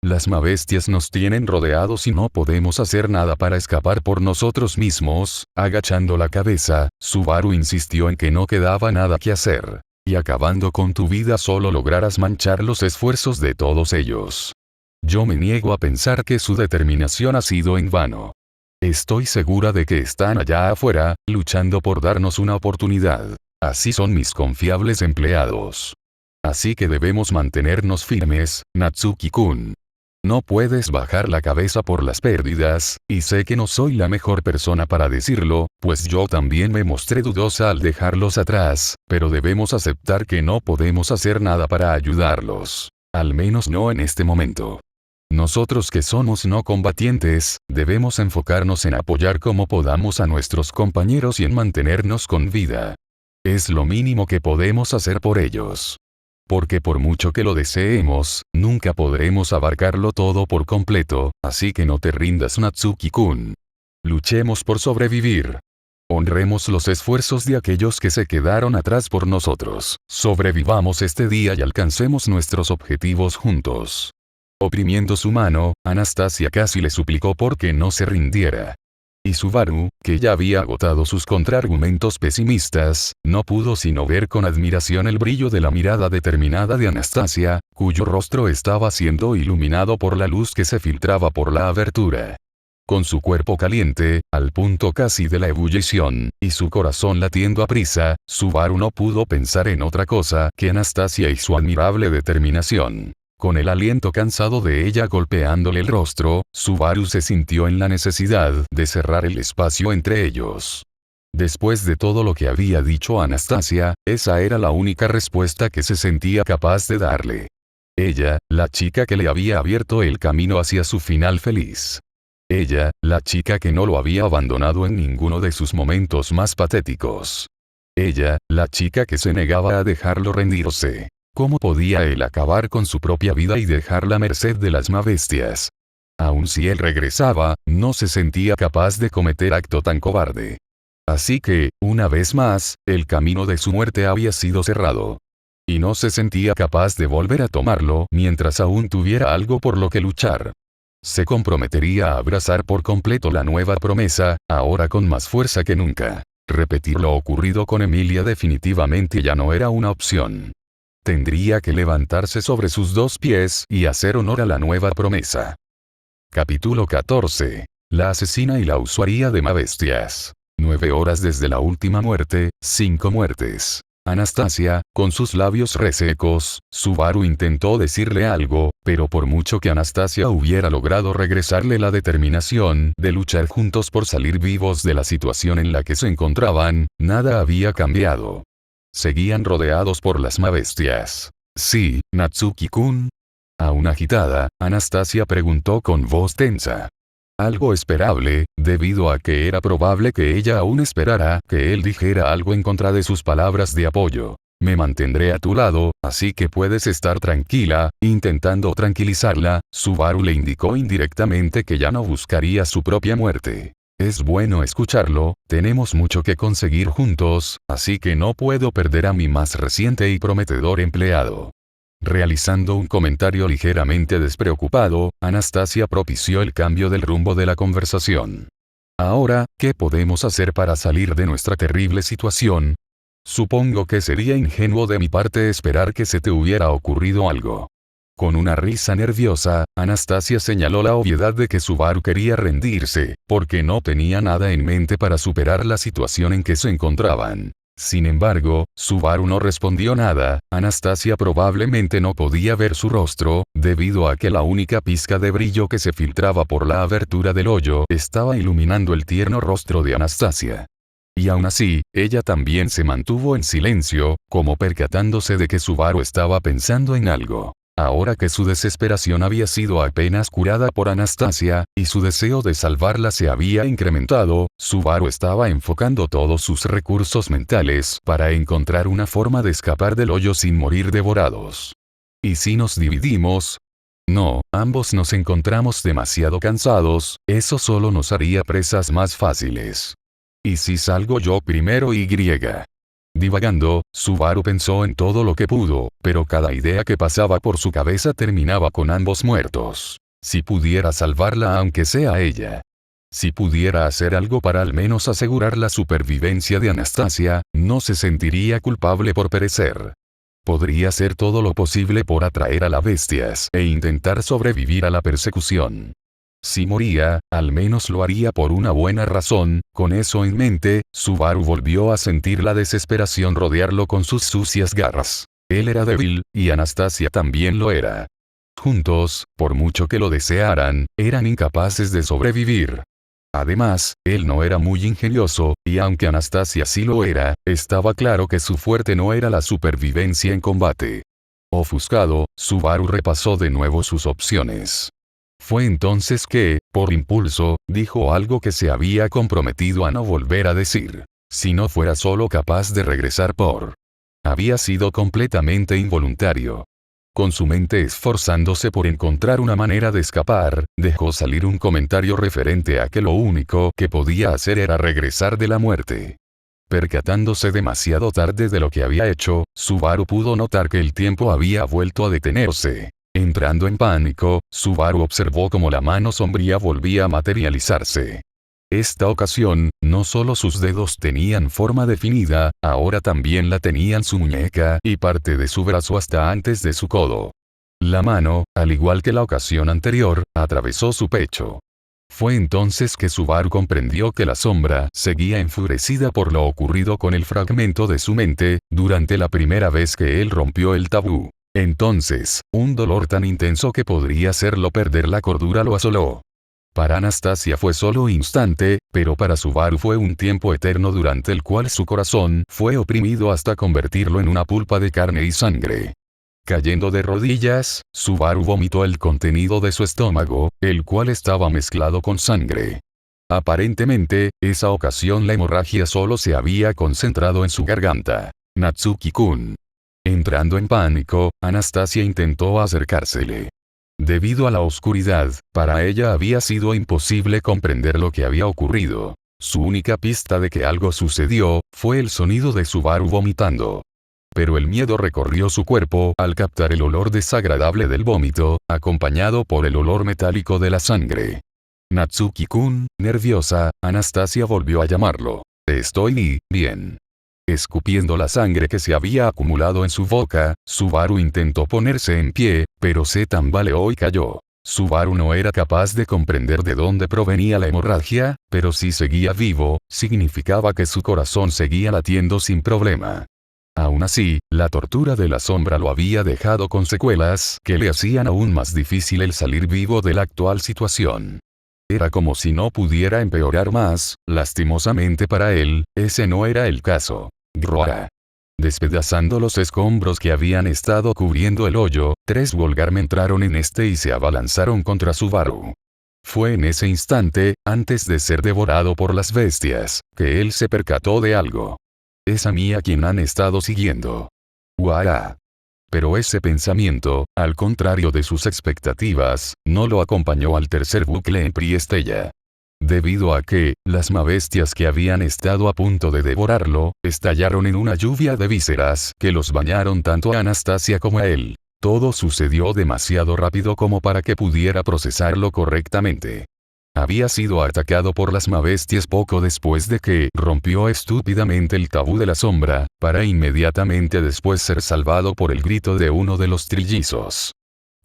Las mabestias nos tienen rodeados y no podemos hacer nada para escapar por nosotros mismos. Agachando la cabeza, Subaru insistió en que no quedaba nada que hacer. Y acabando con tu vida solo lograrás manchar los esfuerzos de todos ellos. Yo me niego a pensar que su determinación ha sido en vano. Estoy segura de que están allá afuera, luchando por darnos una oportunidad. Así son mis confiables empleados. Así que debemos mantenernos firmes, Natsuki-kun. No puedes bajar la cabeza por las pérdidas, y sé que no soy la mejor persona para decirlo, pues yo también me mostré dudosa al dejarlos atrás, pero debemos aceptar que no podemos hacer nada para ayudarlos. Al menos no en este momento. Nosotros que somos no combatientes, debemos enfocarnos en apoyar como podamos a nuestros compañeros y en mantenernos con vida. Es lo mínimo que podemos hacer por ellos. Porque por mucho que lo deseemos, nunca podremos abarcarlo todo por completo, así que no te rindas Natsuki-kun. Luchemos por sobrevivir. Honremos los esfuerzos de aquellos que se quedaron atrás por nosotros. Sobrevivamos este día y alcancemos nuestros objetivos juntos. Oprimiendo su mano, Anastasia casi le suplicó por que no se rindiera. Y Subaru, que ya había agotado sus contraargumentos pesimistas, no pudo sino ver con admiración el brillo de la mirada determinada de Anastasia, cuyo rostro estaba siendo iluminado por la luz que se filtraba por la abertura. Con su cuerpo caliente, al punto casi de la ebullición, y su corazón latiendo a prisa, Subaru no pudo pensar en otra cosa que Anastasia y su admirable determinación. Con el aliento cansado de ella golpeándole el rostro, Subaru se sintió en la necesidad de cerrar el espacio entre ellos. Después de todo lo que había dicho Anastasia, esa era la única respuesta que se sentía capaz de darle. Ella, la chica que le había abierto el camino hacia su final feliz. Ella, la chica que no lo había abandonado en ninguno de sus momentos más patéticos. Ella, la chica que se negaba a dejarlo rendirse. ¿Cómo podía él acabar con su propia vida y dejarla a merced de las mabestias? Aun si él regresaba, no se sentía capaz de cometer acto tan cobarde. Así que, una vez más, el camino de su muerte había sido cerrado. Y no se sentía capaz de volver a tomarlo mientras aún tuviera algo por lo que luchar. Se comprometería a abrazar por completo la nueva promesa, ahora con más fuerza que nunca. Repetir lo ocurrido con Emilia definitivamente ya no era una opción. Tendría que levantarse sobre sus dos pies y hacer honor a la nueva promesa. Capítulo 14. La asesina y la usuaria de mabestias. 9 horas desde la última muerte, 5 muertes. Anastasia, con sus labios resecos, Subaru intentó decirle algo, pero por mucho que Anastasia hubiera logrado regresarle la determinación de luchar juntos por salir vivos de la situación en la que se encontraban, nada había cambiado. Seguían rodeados por las mabestias. Sí, Natsuki-kun. Aún agitada, Anastasia preguntó con voz tensa. Algo esperable, debido a que era probable que ella aún esperara que él dijera algo en contra de sus palabras de apoyo. Me mantendré a tu lado, así que puedes estar tranquila. Intentando tranquilizarla, Subaru le indicó indirectamente que ya no buscaría su propia muerte. Es bueno escucharlo, tenemos mucho que conseguir juntos, así que no puedo perder a mi más reciente y prometedor empleado. Realizando un comentario ligeramente despreocupado, Anastasia propició el cambio del rumbo de la conversación. Ahora, ¿qué podemos hacer para salir de nuestra terrible situación? Supongo que sería ingenuo de mi parte esperar que se te hubiera ocurrido algo. Con una risa nerviosa, Anastasia señaló la obviedad de que Subaru quería rendirse, porque no tenía nada en mente para superar la situación en que se encontraban. Sin embargo, Subaru no respondió nada. Anastasia probablemente no podía ver su rostro, debido a que la única pizca de brillo que se filtraba por la abertura del hoyo estaba iluminando el tierno rostro de Anastasia. Y aún así, ella también se mantuvo en silencio, como percatándose de que Subaru estaba pensando en algo. Ahora que su desesperación había sido apenas curada por Anastasia, y su deseo de salvarla se había incrementado, Subaru estaba enfocando todos sus recursos mentales para encontrar una forma de escapar del hoyo sin morir devorados. ¿Y si nos dividimos? No, ambos nos encontramos demasiado cansados, eso solo nos haría presas más fáciles. ¿Y si salgo yo primero y griega? Divagando, Subaru pensó en todo lo que pudo, pero cada idea que pasaba por su cabeza terminaba con ambos muertos. Si pudiera salvarla aunque sea ella. Si pudiera hacer algo para al menos asegurar la supervivencia de Anastasia, no se sentiría culpable por perecer. Podría hacer todo lo posible por atraer a las bestias e intentar sobrevivir a la persecución. Si moría, al menos lo haría por una buena razón. Con eso en mente, Subaru volvió a sentir la desesperación rodearlo con sus sucias garras. Él era débil, y Anastasia también lo era. Juntos, por mucho que lo desearan, eran incapaces de sobrevivir. Además, él no era muy ingenioso, y aunque Anastasia sí lo era, estaba claro que su fuerte no era la supervivencia en combate. Ofuscado, Subaru repasó de nuevo sus opciones. Fue entonces que, por impulso, dijo algo que se había comprometido a no volver a decir. Si no fuera solo capaz de regresar por... Había sido completamente involuntario. Con su mente esforzándose por encontrar una manera de escapar, dejó salir un comentario referente a que lo único que podía hacer era regresar de la muerte. Percatándose demasiado tarde de lo que había hecho, Subaru pudo notar que el tiempo había vuelto a detenerse. Entrando en pánico, Subaru observó cómo la mano sombría volvía a materializarse. Esta ocasión, no solo sus dedos tenían forma definida, ahora también la tenían su muñeca y parte de su brazo hasta antes de su codo. La mano, al igual que la ocasión anterior, atravesó su pecho. Fue entonces que Subaru comprendió que la sombra seguía enfurecida por lo ocurrido con el fragmento de su mente, durante la primera vez que él rompió el tabú. Entonces, un dolor tan intenso que podría hacerlo perder la cordura lo asoló. Para Anastasia fue solo instante, pero para Subaru fue un tiempo eterno durante el cual su corazón fue oprimido hasta convertirlo en una pulpa de carne y sangre. Cayendo de rodillas, Subaru vomitó el contenido de su estómago, el cual estaba mezclado con sangre. Aparentemente, esa ocasión la hemorragia solo se había concentrado en su garganta. Natsuki-kun. Entrando en pánico, Anastasia intentó acercársele. Debido a la oscuridad, para ella había sido imposible comprender lo que había ocurrido. Su única pista de que algo sucedió, fue el sonido de Subaru vomitando. Pero el miedo recorrió su cuerpo al captar el olor desagradable del vómito, acompañado por el olor metálico de la sangre. Natsuki-kun, nerviosa, Anastasia volvió a llamarlo. Estoy bien. Escupiendo la sangre que se había acumulado en su boca, Subaru intentó ponerse en pie, pero se tambaleó y cayó. Subaru no era capaz de comprender de dónde provenía la hemorragia, pero si seguía vivo, significaba que su corazón seguía latiendo sin problema. Aún así, la tortura de la sombra lo había dejado con secuelas que le hacían aún más difícil el salir vivo de la actual situación. Era como si no pudiera empeorar más, lastimosamente para él, ese no era el caso. Groa. Despedazando los escombros que habían estado cubriendo el hoyo, 3 Volgarm entraron en este y se abalanzaron contra Subaru. Fue en ese instante, antes de ser devorado por las bestias, que él se percató de algo. Es a mí a quien han estado siguiendo. ¡Guau! Pero ese pensamiento, al contrario de sus expectativas, no lo acompañó al tercer bucle en Priestella. Debido a que, las mabestias que habían estado a punto de devorarlo, estallaron en una lluvia de vísceras que los bañaron tanto a Anastasia como a él. Todo sucedió demasiado rápido como para que pudiera procesarlo correctamente. Había sido atacado por las mabestias poco después de que rompió estúpidamente el tabú de la sombra, para inmediatamente después ser salvado por el grito de uno de los trillizos.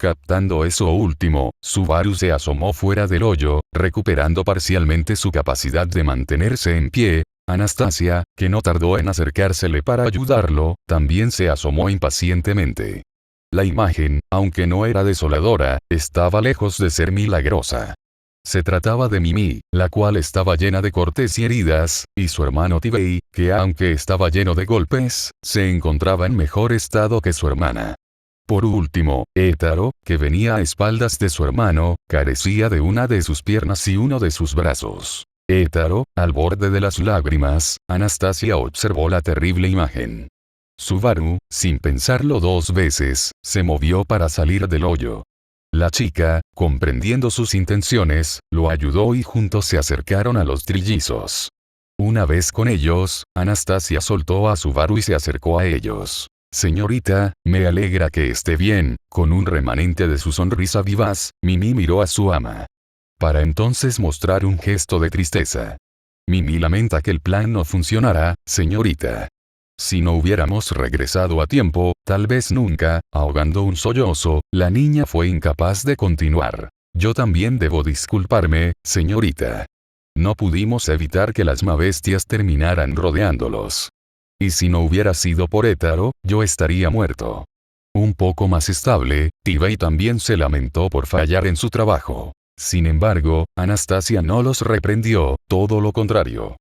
Captando eso último, Subaru se asomó fuera del hoyo, recuperando parcialmente su capacidad de mantenerse en pie, Anastasia, que no tardó en acercársele para ayudarlo, también se asomó impacientemente. La imagen, aunque no era desoladora, estaba lejos de ser milagrosa. Se trataba de Mimi, la cual estaba llena de cortes y heridas, y su hermano Tibei, que aunque estaba lleno de golpes, se encontraba en mejor estado que su hermana. Por último, Étaro, que venía a espaldas de su hermano, carecía de una de sus piernas y uno de sus brazos. Étaro, al borde de las lágrimas, Anastasia observó la terrible imagen. Subaru, sin pensarlo dos veces, se movió para salir del hoyo. La chica, comprendiendo sus intenciones, lo ayudó y juntos se acercaron a los trillizos. Una vez con ellos, Anastasia soltó a Subaru y se acercó a ellos. Señorita, me alegra que esté bien. Con un remanente de su sonrisa vivaz, Mimi miró a su ama. Para entonces mostrar un gesto de tristeza. Mimi lamenta que el plan no funcionará, señorita. Si no hubiéramos regresado a tiempo, tal vez nunca, ahogando un sollozo, la niña fue incapaz de continuar. Yo también debo disculparme, señorita. No pudimos evitar que las mabestias terminaran rodeándolos. Y si no hubiera sido por Étaro, yo estaría muerto. Un poco más estable, Tibei también se lamentó por fallar en su trabajo. Sin embargo, Anastasia no los reprendió, todo lo contrario.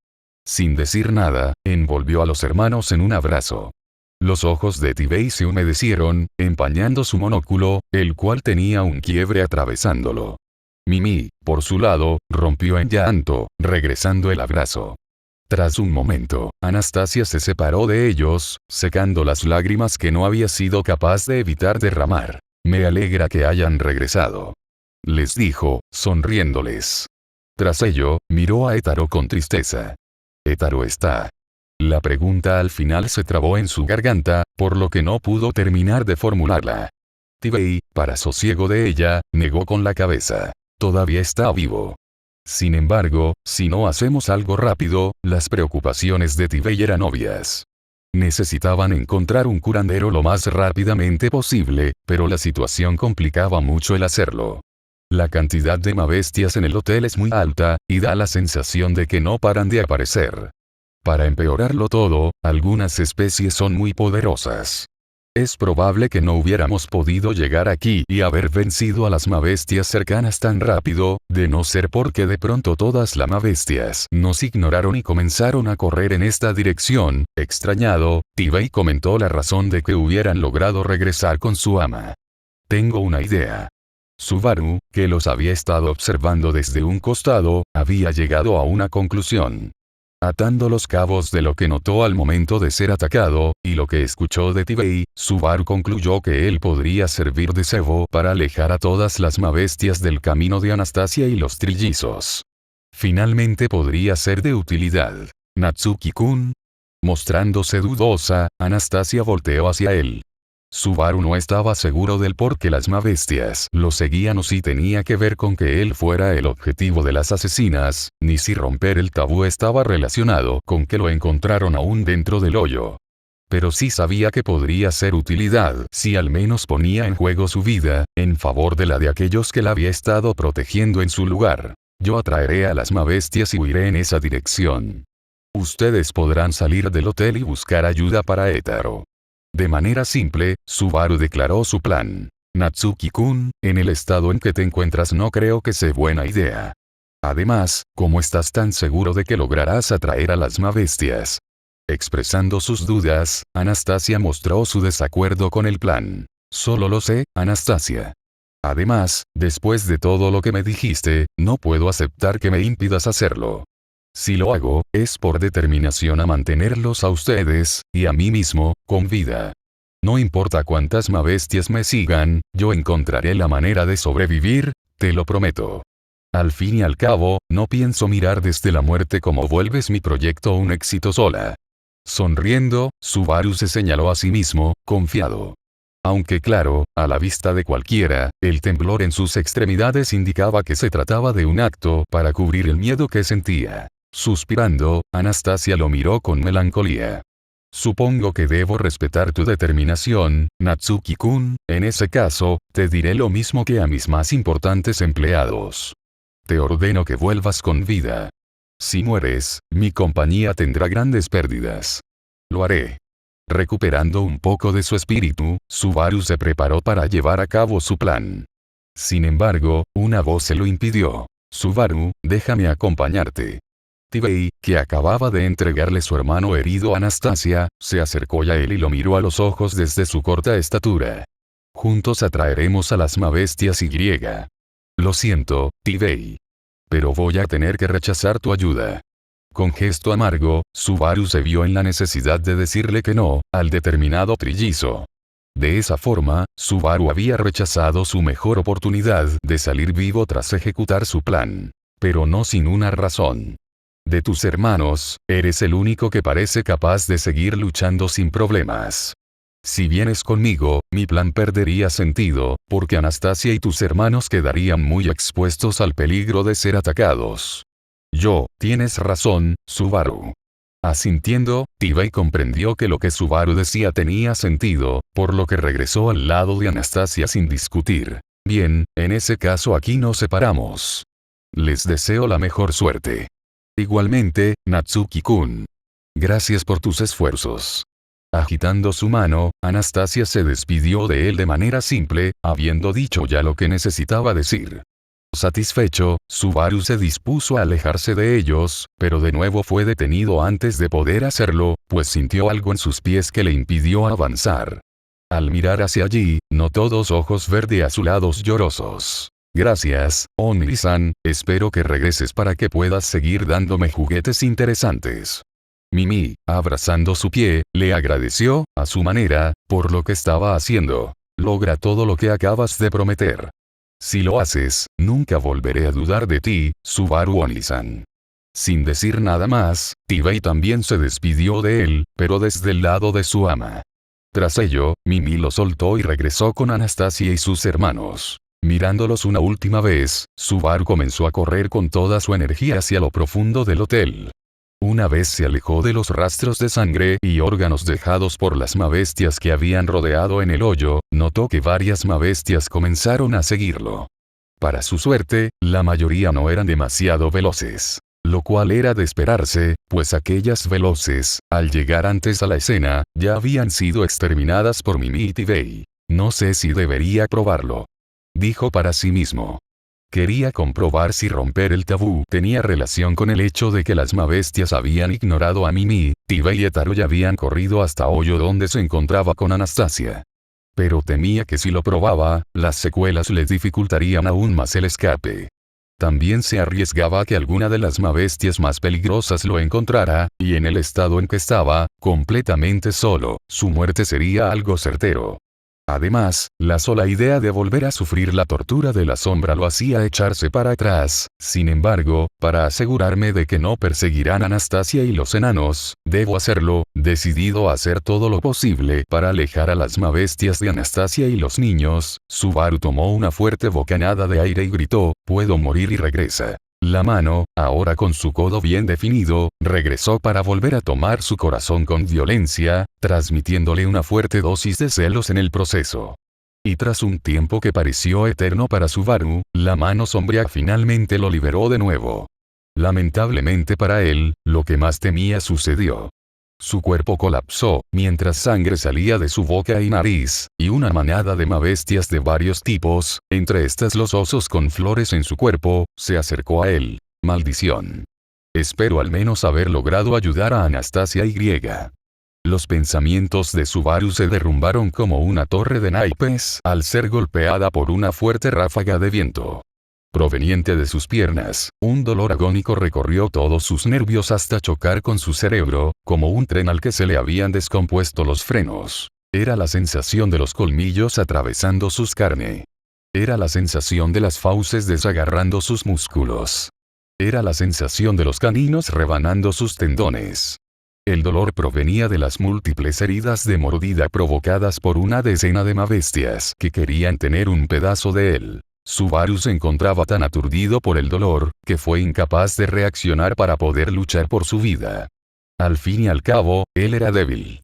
Sin decir nada, envolvió a los hermanos en un abrazo. Los ojos de Tibei se humedecieron, empañando su monóculo, el cual tenía un quiebre atravesándolo. Mimi, por su lado, rompió en llanto, regresando el abrazo. Tras un momento, Anastasia se separó de ellos, secando las lágrimas que no había sido capaz de evitar derramar. Me alegra que hayan regresado. Les dijo, sonriéndoles. Tras ello, miró a Étaro con tristeza. ¿Étaro está? La pregunta al final se trabó en su garganta, por lo que no pudo terminar de formularla. Tibei, para sosiego de ella, negó con la cabeza. Todavía está vivo. Sin embargo, si no hacemos algo rápido, las preocupaciones de Tibei eran obvias. Necesitaban encontrar un curandero lo más rápidamente posible, pero la situación complicaba mucho el hacerlo. La cantidad de mabestias en el hotel es muy alta, y da la sensación de que no paran de aparecer. Para empeorarlo todo, algunas especies son muy poderosas. Es probable que no hubiéramos podido llegar aquí y haber vencido a las mabestias cercanas tan rápido, de no ser porque de pronto todas las mabestias nos ignoraron y comenzaron a correr en esta dirección. Extrañado, Tibei comentó la razón de que hubieran logrado regresar con su ama. Tengo una idea. Subaru, que los había estado observando desde un costado, había llegado a una conclusión. Atando los cabos de lo que notó al momento de ser atacado, y lo que escuchó de Tibei, Subaru concluyó que él podría servir de cebo para alejar a todas las mabestias del camino de Anastasia y los trillizos. Finalmente podría ser de utilidad. Natsuki-kun. Mostrándose dudosa, Anastasia volteó hacia él. Subaru no estaba seguro del por qué las mabestias lo seguían o si tenía que ver con que él fuera el objetivo de las asesinas, ni si romper el tabú estaba relacionado con que lo encontraron aún dentro del hoyo. Pero sí sabía que podría ser utilidad si al menos ponía en juego su vida, en favor de la de aquellos que la había estado protegiendo en su lugar. Yo atraeré a las mabestias y huiré en esa dirección. Ustedes podrán salir del hotel y buscar ayuda para Étaro. De manera simple, Subaru declaró su plan. Natsuki-kun, en el estado en que te encuentras no creo que sea buena idea. Además, ¿cómo estás tan seguro de que lograrás atraer a las mabestias? Expresando sus dudas, Anastasia mostró su desacuerdo con el plan. Solo lo sé, Anastasia. Además, después de todo lo que me dijiste, no puedo aceptar que me impidas hacerlo. Si lo hago, es por determinación a mantenerlos a ustedes, y a mí mismo, con vida. No importa cuántas mabestias me sigan, yo encontraré la manera de sobrevivir, te lo prometo. Al fin y al cabo, no pienso mirar desde la muerte como vuelves mi proyecto un éxito sola. Sonriendo, Subaru se señaló a sí mismo, confiado. Aunque claro, a la vista de cualquiera, el temblor en sus extremidades indicaba que se trataba de un acto para cubrir el miedo que sentía. Suspirando, Anastasia lo miró con melancolía. Supongo que debo respetar tu determinación, Natsuki-kun, en ese caso, te diré lo mismo que a mis más importantes empleados. Te ordeno que vuelvas con vida. Si mueres, mi compañía tendrá grandes pérdidas. Lo haré. Recuperando un poco de su espíritu, Subaru se preparó para llevar a cabo su plan. Sin embargo, una voz se lo impidió. Subaru, déjame acompañarte. T-Bay, que acababa de entregarle su hermano herido a Anastasia, se acercó a él y lo miró a los ojos desde su corta estatura. Juntos atraeremos a las mabestias y. Lo siento, T-Bay. Pero voy a tener que rechazar tu ayuda. Con gesto amargo, Subaru se vio en la necesidad de decirle que no, al determinado trillizo. De esa forma, Subaru había rechazado su mejor oportunidad de salir vivo tras ejecutar su plan. Pero no sin una razón. De tus hermanos, eres el único que parece capaz de seguir luchando sin problemas. Si vienes conmigo, mi plan perdería sentido, porque Anastasia y tus hermanos quedarían muy expuestos al peligro de ser atacados. Tienes razón, Subaru. Asintiendo, T-Bay comprendió que lo que Subaru decía tenía sentido, por lo que regresó al lado de Anastasia sin discutir. Bien, en ese caso aquí nos separamos. Les deseo la mejor suerte. Igualmente, Natsuki-kun. Gracias por tus esfuerzos. Agitando su mano, Anastasia se despidió de él de manera simple, habiendo dicho ya lo que necesitaba decir. Satisfecho, Subaru se dispuso a alejarse de ellos, pero de nuevo fue detenido antes de poder hacerlo, pues sintió algo en sus pies que le impidió avanzar. Al mirar hacia allí, notó dos ojos verde azulados llorosos. Gracias, Onmiri-san, espero que regreses para que puedas seguir dándome juguetes interesantes. Mimi, abrazando su pie, le agradeció, a su manera, por lo que estaba haciendo. Logra todo lo que acabas de prometer. Si lo haces, nunca volveré a dudar de ti, Subaru Onmiri-san. Sin decir nada más, T-Bay también se despidió de él, pero desde el lado de su ama. Tras ello, Mimi lo soltó y regresó con Anastasia y sus hermanos. Mirándolos una última vez, Subaru comenzó a correr con toda su energía hacia lo profundo del hotel. Una vez se alejó de los rastros de sangre y órganos dejados por las mabestias que habían rodeado en el hoyo, notó que varias mabestias comenzaron a seguirlo. Para su suerte, la mayoría no eran demasiado veloces. Lo cual era de esperarse, pues aquellas veloces, al llegar antes a la escena, ya habían sido exterminadas por Mimi y T-Bay. No sé si debería probarlo. Dijo para sí mismo. Quería comprobar si romper el tabú tenía relación con el hecho de que las mabestias habían ignorado a Mimi, T-Bay y Taro y habían corrido hasta hoyo donde se encontraba con Anastasia. Pero temía que si lo probaba, las secuelas le dificultarían aún más el escape. También se arriesgaba a que alguna de las mabestias más peligrosas lo encontrara, y en el estado en que estaba, completamente solo, su muerte sería algo certero. Además, la sola idea de volver a sufrir la tortura de la sombra lo hacía echarse para atrás. Sin embargo, para asegurarme de que no perseguirán a Anastasia y los enanos, debo hacerlo, decidido a hacer todo lo posible para alejar a las mabestias de Anastasia y los niños. Subaru tomó una fuerte bocanada de aire y gritó, «Puedo morir», y regresa. La mano, ahora con su codo bien definido, regresó para volver a tomar su corazón con violencia, transmitiéndole una fuerte dosis de celos en el proceso. Y tras un tiempo que pareció eterno para Subaru, la mano sombría finalmente lo liberó de nuevo. Lamentablemente para él, lo que más temía sucedió. Su cuerpo colapsó, mientras sangre salía de su boca y nariz, y una manada de mabestias de varios tipos, entre estas los osos con flores en su cuerpo, se acercó a él. Maldición. Espero al menos haber logrado ayudar a Anastasia y. Los pensamientos de Subaru se derrumbaron como una torre de naipes al ser golpeada por una fuerte ráfaga de viento. Proveniente de sus piernas, un dolor agónico recorrió todos sus nervios hasta chocar con su cerebro, como un tren al que se le habían descompuesto los frenos. Era la sensación de los colmillos atravesando sus carne. Era la sensación de las fauces desagarrando sus músculos. Era la sensación de los caninos rebanando sus tendones. El dolor provenía de las múltiples heridas de mordida provocadas por una decena de mabestias que querían tener un pedazo de él. Subaru se encontraba tan aturdido por el dolor, que fue incapaz de reaccionar para poder luchar por su vida. Al fin y al cabo, él era débil.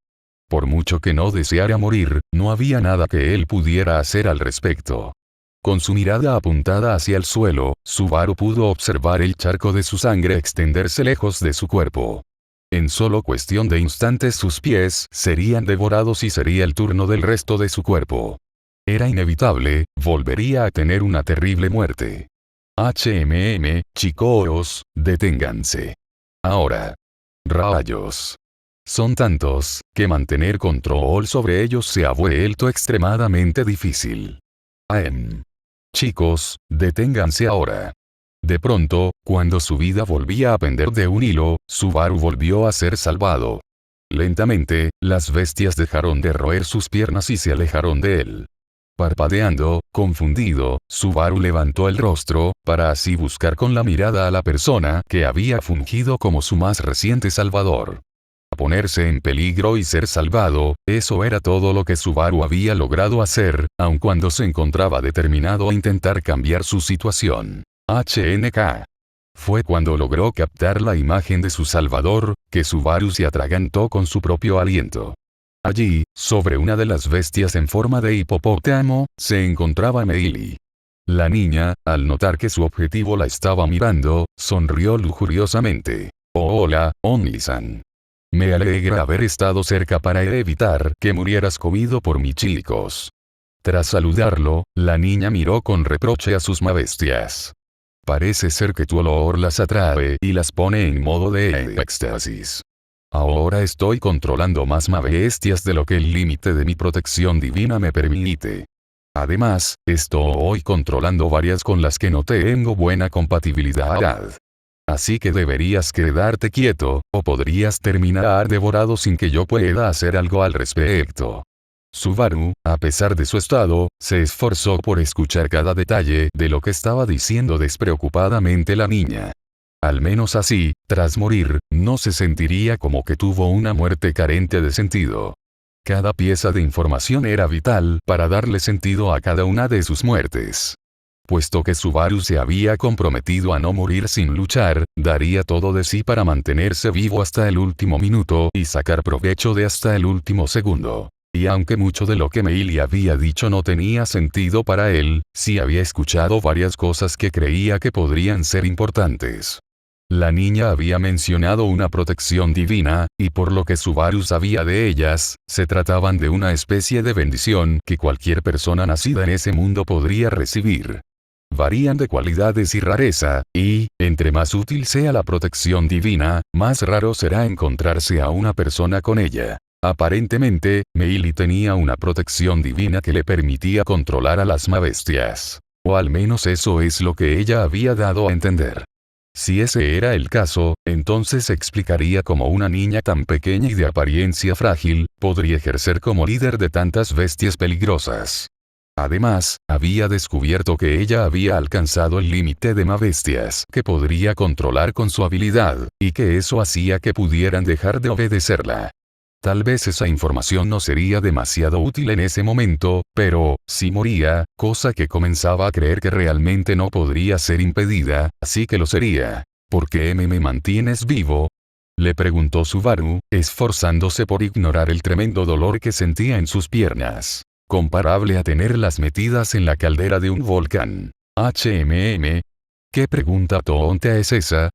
Por mucho que no deseara morir, no había nada que él pudiera hacer al respecto. con su mirada apuntada hacia el suelo, Subaru pudo observar el charco de su sangre extenderse lejos de su cuerpo. En solo cuestión de instantes sus pies serían devorados y sería el turno del resto de su cuerpo. Era inevitable, volvería a tener una terrible muerte. Chicos, deténganse. Ahora. Rayos. Son tantos, que mantener control sobre ellos se ha vuelto extremadamente difícil. Chicos, deténganse ahora. De pronto, cuando su vida volvía a pender de un hilo, Subaru volvió a ser salvado. Lentamente, las bestias dejaron de roer sus piernas y se alejaron de él. Parpadeando, confundido, Subaru levantó el rostro, para así buscar con la mirada a la persona que había fungido como su más reciente salvador. Ponerse en peligro y ser salvado, eso era todo lo que Subaru había logrado hacer, aun cuando se encontraba determinado a intentar cambiar su situación. Fue cuando logró captar la imagen de su salvador, que Subaru se atragantó con su propio aliento. Allí, sobre una de las bestias en forma de hipopótamo, se encontraba Meili. La niña, al notar que su objetivo la estaba mirando, sonrió lujuriosamente. Oh, hola, Only-san. Me alegra haber estado cerca para evitar que murieras comido por mis chicos. Tras saludarlo, la niña miró con reproche a sus bestias. Parece ser que tu olor las atrae y las pone en modo de éxtasis. Ahora estoy controlando más bestias de lo que el límite de mi protección divina me permite. Además, estoy controlando varias con las que no tengo buena compatibilidad. Así que deberías quedarte quieto, o podrías terminar devorado sin que yo pueda hacer algo al respecto. Subaru, a pesar de su estado, se esforzó por escuchar cada detalle de lo que estaba diciendo despreocupadamente la niña. Al menos así, tras morir, no se sentiría como que tuvo una muerte carente de sentido. Cada pieza de información era vital para darle sentido a cada una de sus muertes. Puesto que Subaru se había comprometido a no morir sin luchar, daría todo de sí para mantenerse vivo hasta el último minuto y sacar provecho de hasta el último segundo. Y aunque mucho de lo que Meili había dicho no tenía sentido para él, sí había escuchado varias cosas que creía que podrían ser importantes. La niña había mencionado una protección divina, y por lo que Subaru sabía de ellas, se trataban de una especie de bendición que cualquier persona nacida en ese mundo podría recibir. Varían de cualidades y rareza, y, entre más útil sea la protección divina, más raro será encontrarse a una persona con ella. Aparentemente, Meili tenía una protección divina que le permitía controlar a las bestias. O al menos eso es lo que ella había dado a entender. Si ese era el caso, entonces explicaría cómo una niña tan pequeña y de apariencia frágil, podría ejercer como líder de tantas bestias peligrosas. Además, había descubierto que ella había alcanzado el límite de bestias que podría controlar con su habilidad, y que eso hacía que pudieran dejar de obedecerla. Tal vez esa información no sería demasiado útil en ese momento, pero, si moría, cosa que comenzaba a creer que realmente no podría ser impedida, así que lo sería. ¿Por qué me mantienes vivo? Le preguntó Subaru, esforzándose por ignorar el tremendo dolor que sentía en sus piernas. Comparable a tenerlas metidas en la caldera de un volcán. ¿Qué pregunta tonta es esa?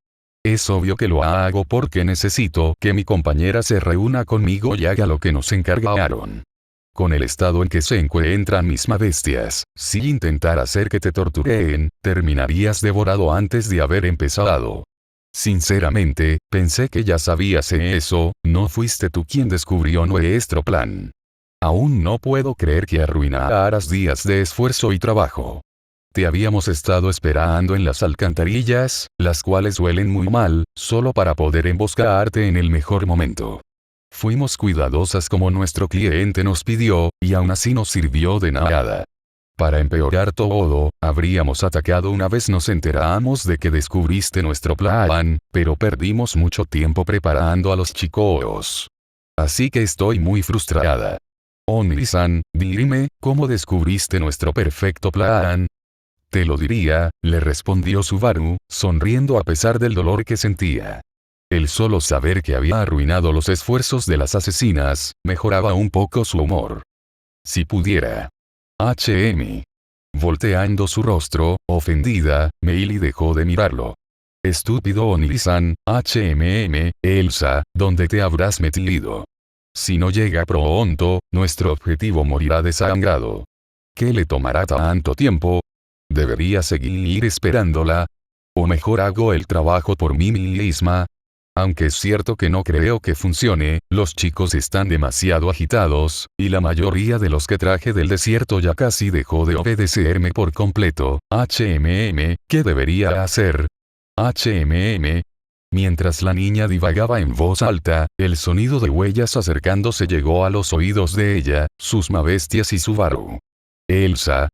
Es obvio que lo hago porque necesito que mi compañera se reúna conmigo y haga lo que nos encargaron. Con el estado en que se encuentran mis bestias, si intentara hacer que te torturen, terminarías devorado antes de haber empezado. Sinceramente, pensé que ya sabías eso, no fuiste tú quien descubrió nuestro plan. Aún no puedo creer que arruinaras días de esfuerzo y trabajo. Te habíamos estado esperando en las alcantarillas, las cuales huelen muy mal, solo para poder emboscarte en el mejor momento. Fuimos cuidadosas como nuestro cliente nos pidió, y aún así nos sirvió de nada. Para empeorar todo, habríamos atacado una vez nos enteramos de que descubriste nuestro plan, pero perdimos mucho tiempo preparando a los chicos. Así que estoy muy frustrada. Only-san, dime, ¿cómo descubriste nuestro perfecto plan? Te lo diría, le respondió Subaru, sonriendo a pesar del dolor que sentía. El solo saber que había arruinado los esfuerzos de las asesinas, mejoraba un poco su humor. Si pudiera. Volteando su rostro, ofendida, Meili dejó de mirarlo. Estúpido Onili-san, Elsa, ¿dónde te habrás metido? Si no llega pronto, nuestro objetivo morirá desangrado. ¿Qué le tomará tanto tiempo? ¿Debería seguir esperándola? ¿O mejor hago el trabajo por mí misma? Aunque es cierto que no creo que funcione, los chicos están demasiado agitados, y la mayoría de los que traje del desierto ya casi dejó de obedecerme por completo. ¿Qué debería hacer? Mientras la niña divagaba en voz alta, el sonido de huellas acercándose llegó a los oídos de ella, Susma Bestias y Subaru. Elsa.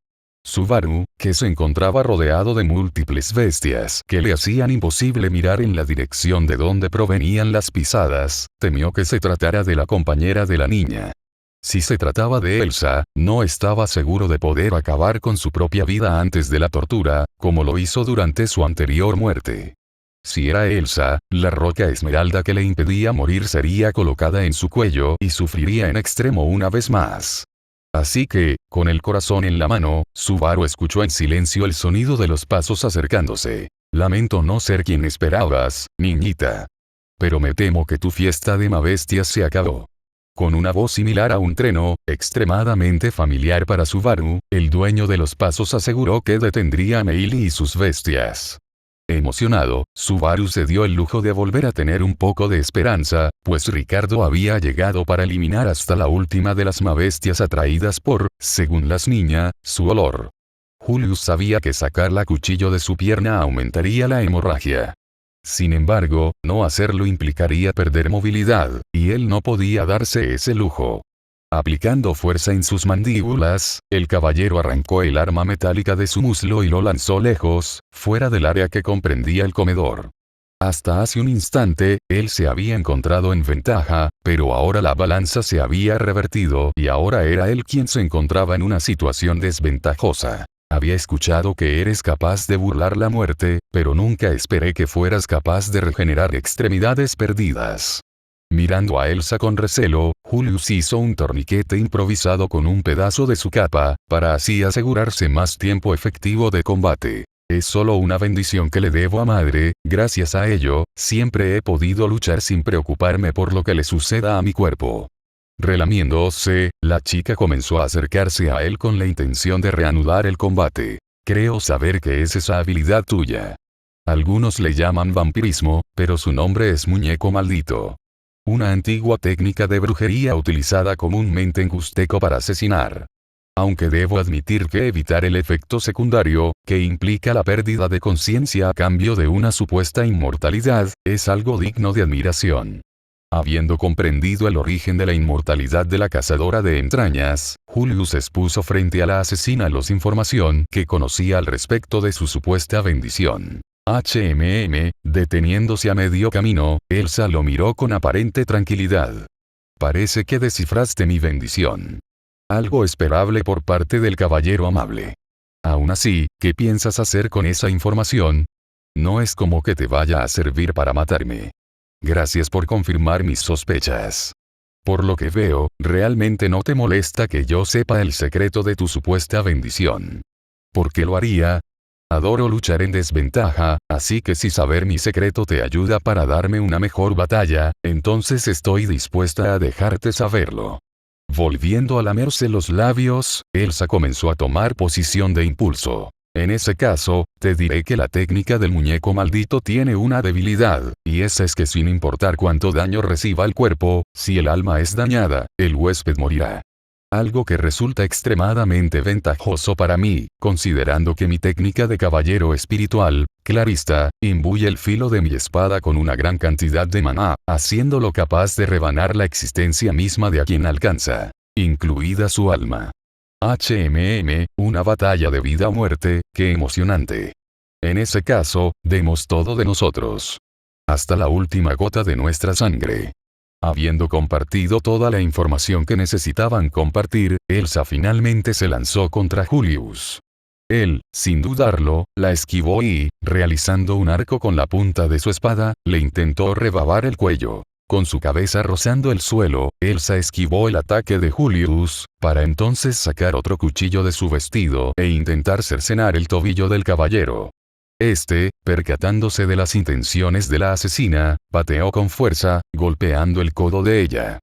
Subaru, que se encontraba rodeado de múltiples bestias que le hacían imposible mirar en la dirección de donde provenían las pisadas, temió que se tratara de la compañera de la niña. Si se trataba de Elsa, no estaba seguro de poder acabar con su propia vida antes de la tortura, como lo hizo durante su anterior muerte. Si era Elsa, la roca esmeralda que le impedía morir sería colocada en su cuello y sufriría en extremo una vez más. Así que, con el corazón en la mano, Subaru escuchó en silencio el sonido de los pasos acercándose. Lamento no ser quien esperabas, niñita. Pero me temo que tu fiesta de mabestias se acabó. Con una voz similar a un treno, extremadamente familiar para Subaru, el dueño de los pasos aseguró que detendría a Meili y sus bestias. Emocionado, Subaru se dio el lujo de volver a tener un poco de esperanza, pues Ricardo había llegado para eliminar hasta la última de las mabestias atraídas por, según las niñas, su olor. Julius sabía que sacar la cuchillo de su pierna aumentaría la hemorragia. Sin embargo, no hacerlo implicaría perder movilidad, y él no podía darse ese lujo. Aplicando fuerza en sus mandíbulas, el caballero arrancó el arma metálica de su muslo y lo lanzó lejos, fuera del área que comprendía el comedor. Hasta hace un instante, él se había encontrado en ventaja, pero ahora la balanza se había revertido y ahora era él quien se encontraba en una situación desventajosa. Había escuchado que eres capaz de burlar la muerte, pero nunca esperé que fueras capaz de regenerar extremidades perdidas. Mirando a Elsa con recelo, Julius hizo un torniquete improvisado con un pedazo de su capa, para así asegurarse más tiempo efectivo de combate. Es solo una bendición que le debo a madre, gracias a ello, siempre he podido luchar sin preocuparme por lo que le suceda a mi cuerpo. Relamiéndose, la chica comenzó a acercarse a él con la intención de reanudar el combate. Creo saber que es esa habilidad tuya. Algunos le llaman vampirismo, pero su nombre es muñeco maldito. Una antigua técnica de brujería utilizada comúnmente en Huasteco para asesinar. Aunque debo admitir que evitar el efecto secundario, que implica la pérdida de conciencia a cambio de una supuesta inmortalidad, es algo digno de admiración. Habiendo comprendido el origen de la inmortalidad de la cazadora de entrañas, Julius expuso frente a la asesina la información que conocía al respecto de su supuesta bendición. Deteniéndose a medio camino, Elsa lo miró con aparente tranquilidad. Parece que descifraste mi bendición. Algo esperable por parte del caballero amable. Aún así, ¿qué piensas hacer con esa información? No es como que te vaya a servir para matarme. Gracias por confirmar mis sospechas. Por lo que veo, realmente no te molesta que yo sepa el secreto de tu supuesta bendición. ¿Por qué lo haría? Adoro luchar en desventaja, así que si saber mi secreto te ayuda para darme una mejor batalla, entonces estoy dispuesta a dejarte saberlo. Volviendo a lamerse los labios, Elsa comenzó a tomar posición de impulso. En ese caso, te diré que la técnica del muñeco maldito tiene una debilidad, y esa es que sin importar cuánto daño reciba el cuerpo, si el alma es dañada, el huésped morirá. Algo que resulta extremadamente ventajoso para mí, considerando que mi técnica de caballero espiritual, clarista, imbuye el filo de mi espada con una gran cantidad de maná, haciéndolo capaz de rebanar la existencia misma de a quien alcanza, incluida su alma. Una batalla de vida o muerte, qué emocionante. En ese caso, demos todo de nosotros. Hasta la última gota de nuestra sangre. Habiendo compartido toda la información que necesitaban compartir, Elsa finalmente se lanzó contra Julius. Él, sin dudarlo, la esquivó y, realizando un arco con la punta de su espada, le intentó rebabar el cuello. Con su cabeza rozando el suelo, Elsa esquivó el ataque de Julius, para entonces sacar otro cuchillo de su vestido e intentar cercenar el tobillo del caballero. Este, percatándose de las intenciones de la asesina, pateó con fuerza, golpeando el codo de ella.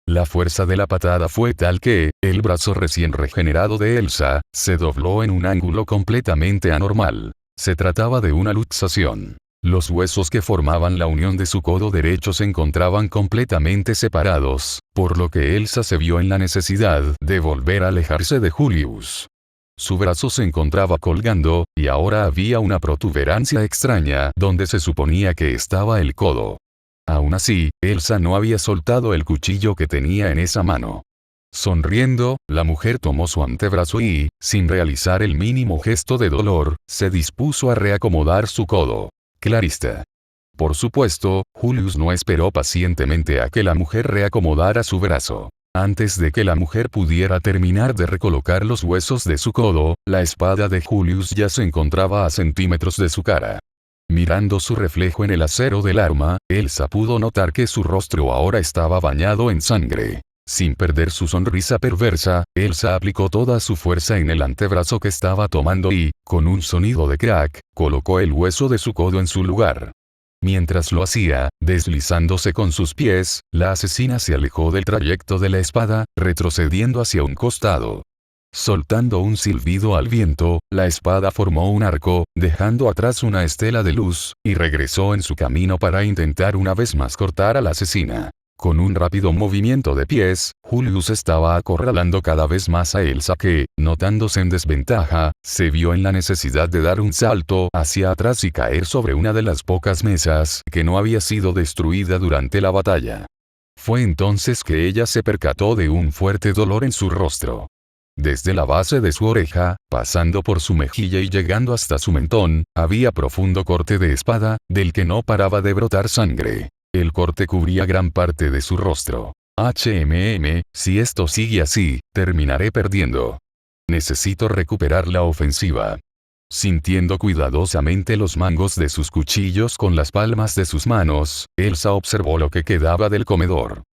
La fuerza de la patada fue tal que, el brazo recién regenerado de Elsa, se dobló en un ángulo completamente anormal. Se trataba de una luxación. Los huesos que formaban la unión de su codo derecho se encontraban completamente separados, por lo que Elsa se vio en la necesidad de volver a alejarse de Julius. Su brazo se encontraba colgando, y ahora había una protuberancia extraña donde se suponía que estaba el codo. Aún así, Elsa no había soltado el cuchillo que tenía en esa mano. Sonriendo, la mujer tomó su antebrazo y, sin realizar el mínimo gesto de dolor, se dispuso a reacomodar su codo. Clarista. Por supuesto, Julius no esperó pacientemente a que la mujer reacomodara su brazo. Antes de que la mujer pudiera terminar de recolocar los huesos de su codo, la espada de Julius ya se encontraba a centímetros de su cara. Mirando su reflejo en el acero del arma, Elsa pudo notar que su rostro ahora estaba bañado en sangre. Sin perder su sonrisa perversa, Elsa aplicó toda su fuerza en el antebrazo que estaba tomando y, con un sonido de crack, colocó el hueso de su codo en su lugar. Mientras lo hacía, deslizándose con sus pies, la asesina se alejó del trayecto de la espada, retrocediendo hacia un costado. Soltando un silbido al viento, la espada formó un arco, dejando atrás una estela de luz, y regresó en su camino para intentar una vez más cortar a la asesina. Con un rápido movimiento de pies, Julius estaba acorralando cada vez más a Elsa que, notándose en desventaja, se vio en la necesidad de dar un salto hacia atrás y caer sobre una de las pocas mesas que no había sido destruida durante la batalla. Fue entonces que ella se percató de un fuerte dolor en su rostro. Desde la base de su oreja, pasando por su mejilla y llegando hasta su mentón, había profundo corte de espada, del que no paraba de brotar sangre. El corte cubría gran parte de su rostro. Si esto sigue así, terminaré perdiendo. Necesito recuperar la ofensiva. Sintiendo cuidadosamente los mangos de sus cuchillos con las palmas de sus manos, Elsa observó lo que quedaba del comedor.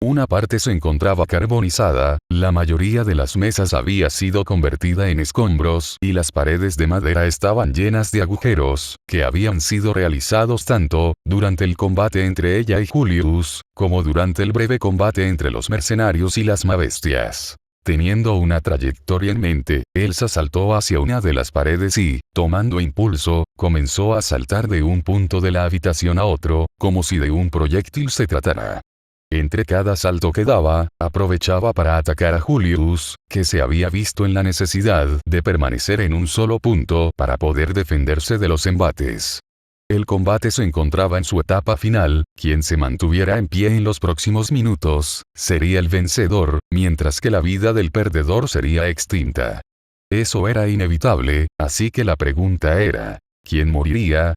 Una parte se encontraba carbonizada, la mayoría de las mesas había sido convertida en escombros y las paredes de madera estaban llenas de agujeros, que habían sido realizados tanto durante el combate entre ella y Julius, como durante el breve combate entre los mercenarios y las mabestias. Teniendo una trayectoria en mente, Elsa saltó hacia una de las paredes y, tomando impulso, comenzó a saltar de un punto de la habitación a otro, como si de un proyectil se tratara. Entre cada salto que daba, aprovechaba para atacar a Julius, que se había visto en la necesidad de permanecer en un solo punto para poder defenderse de los embates. El combate se encontraba en su etapa final, quien se mantuviera en pie en los próximos minutos, sería el vencedor, mientras que la vida del perdedor sería extinta. Eso era inevitable, así que la pregunta era, ¿quién moriría?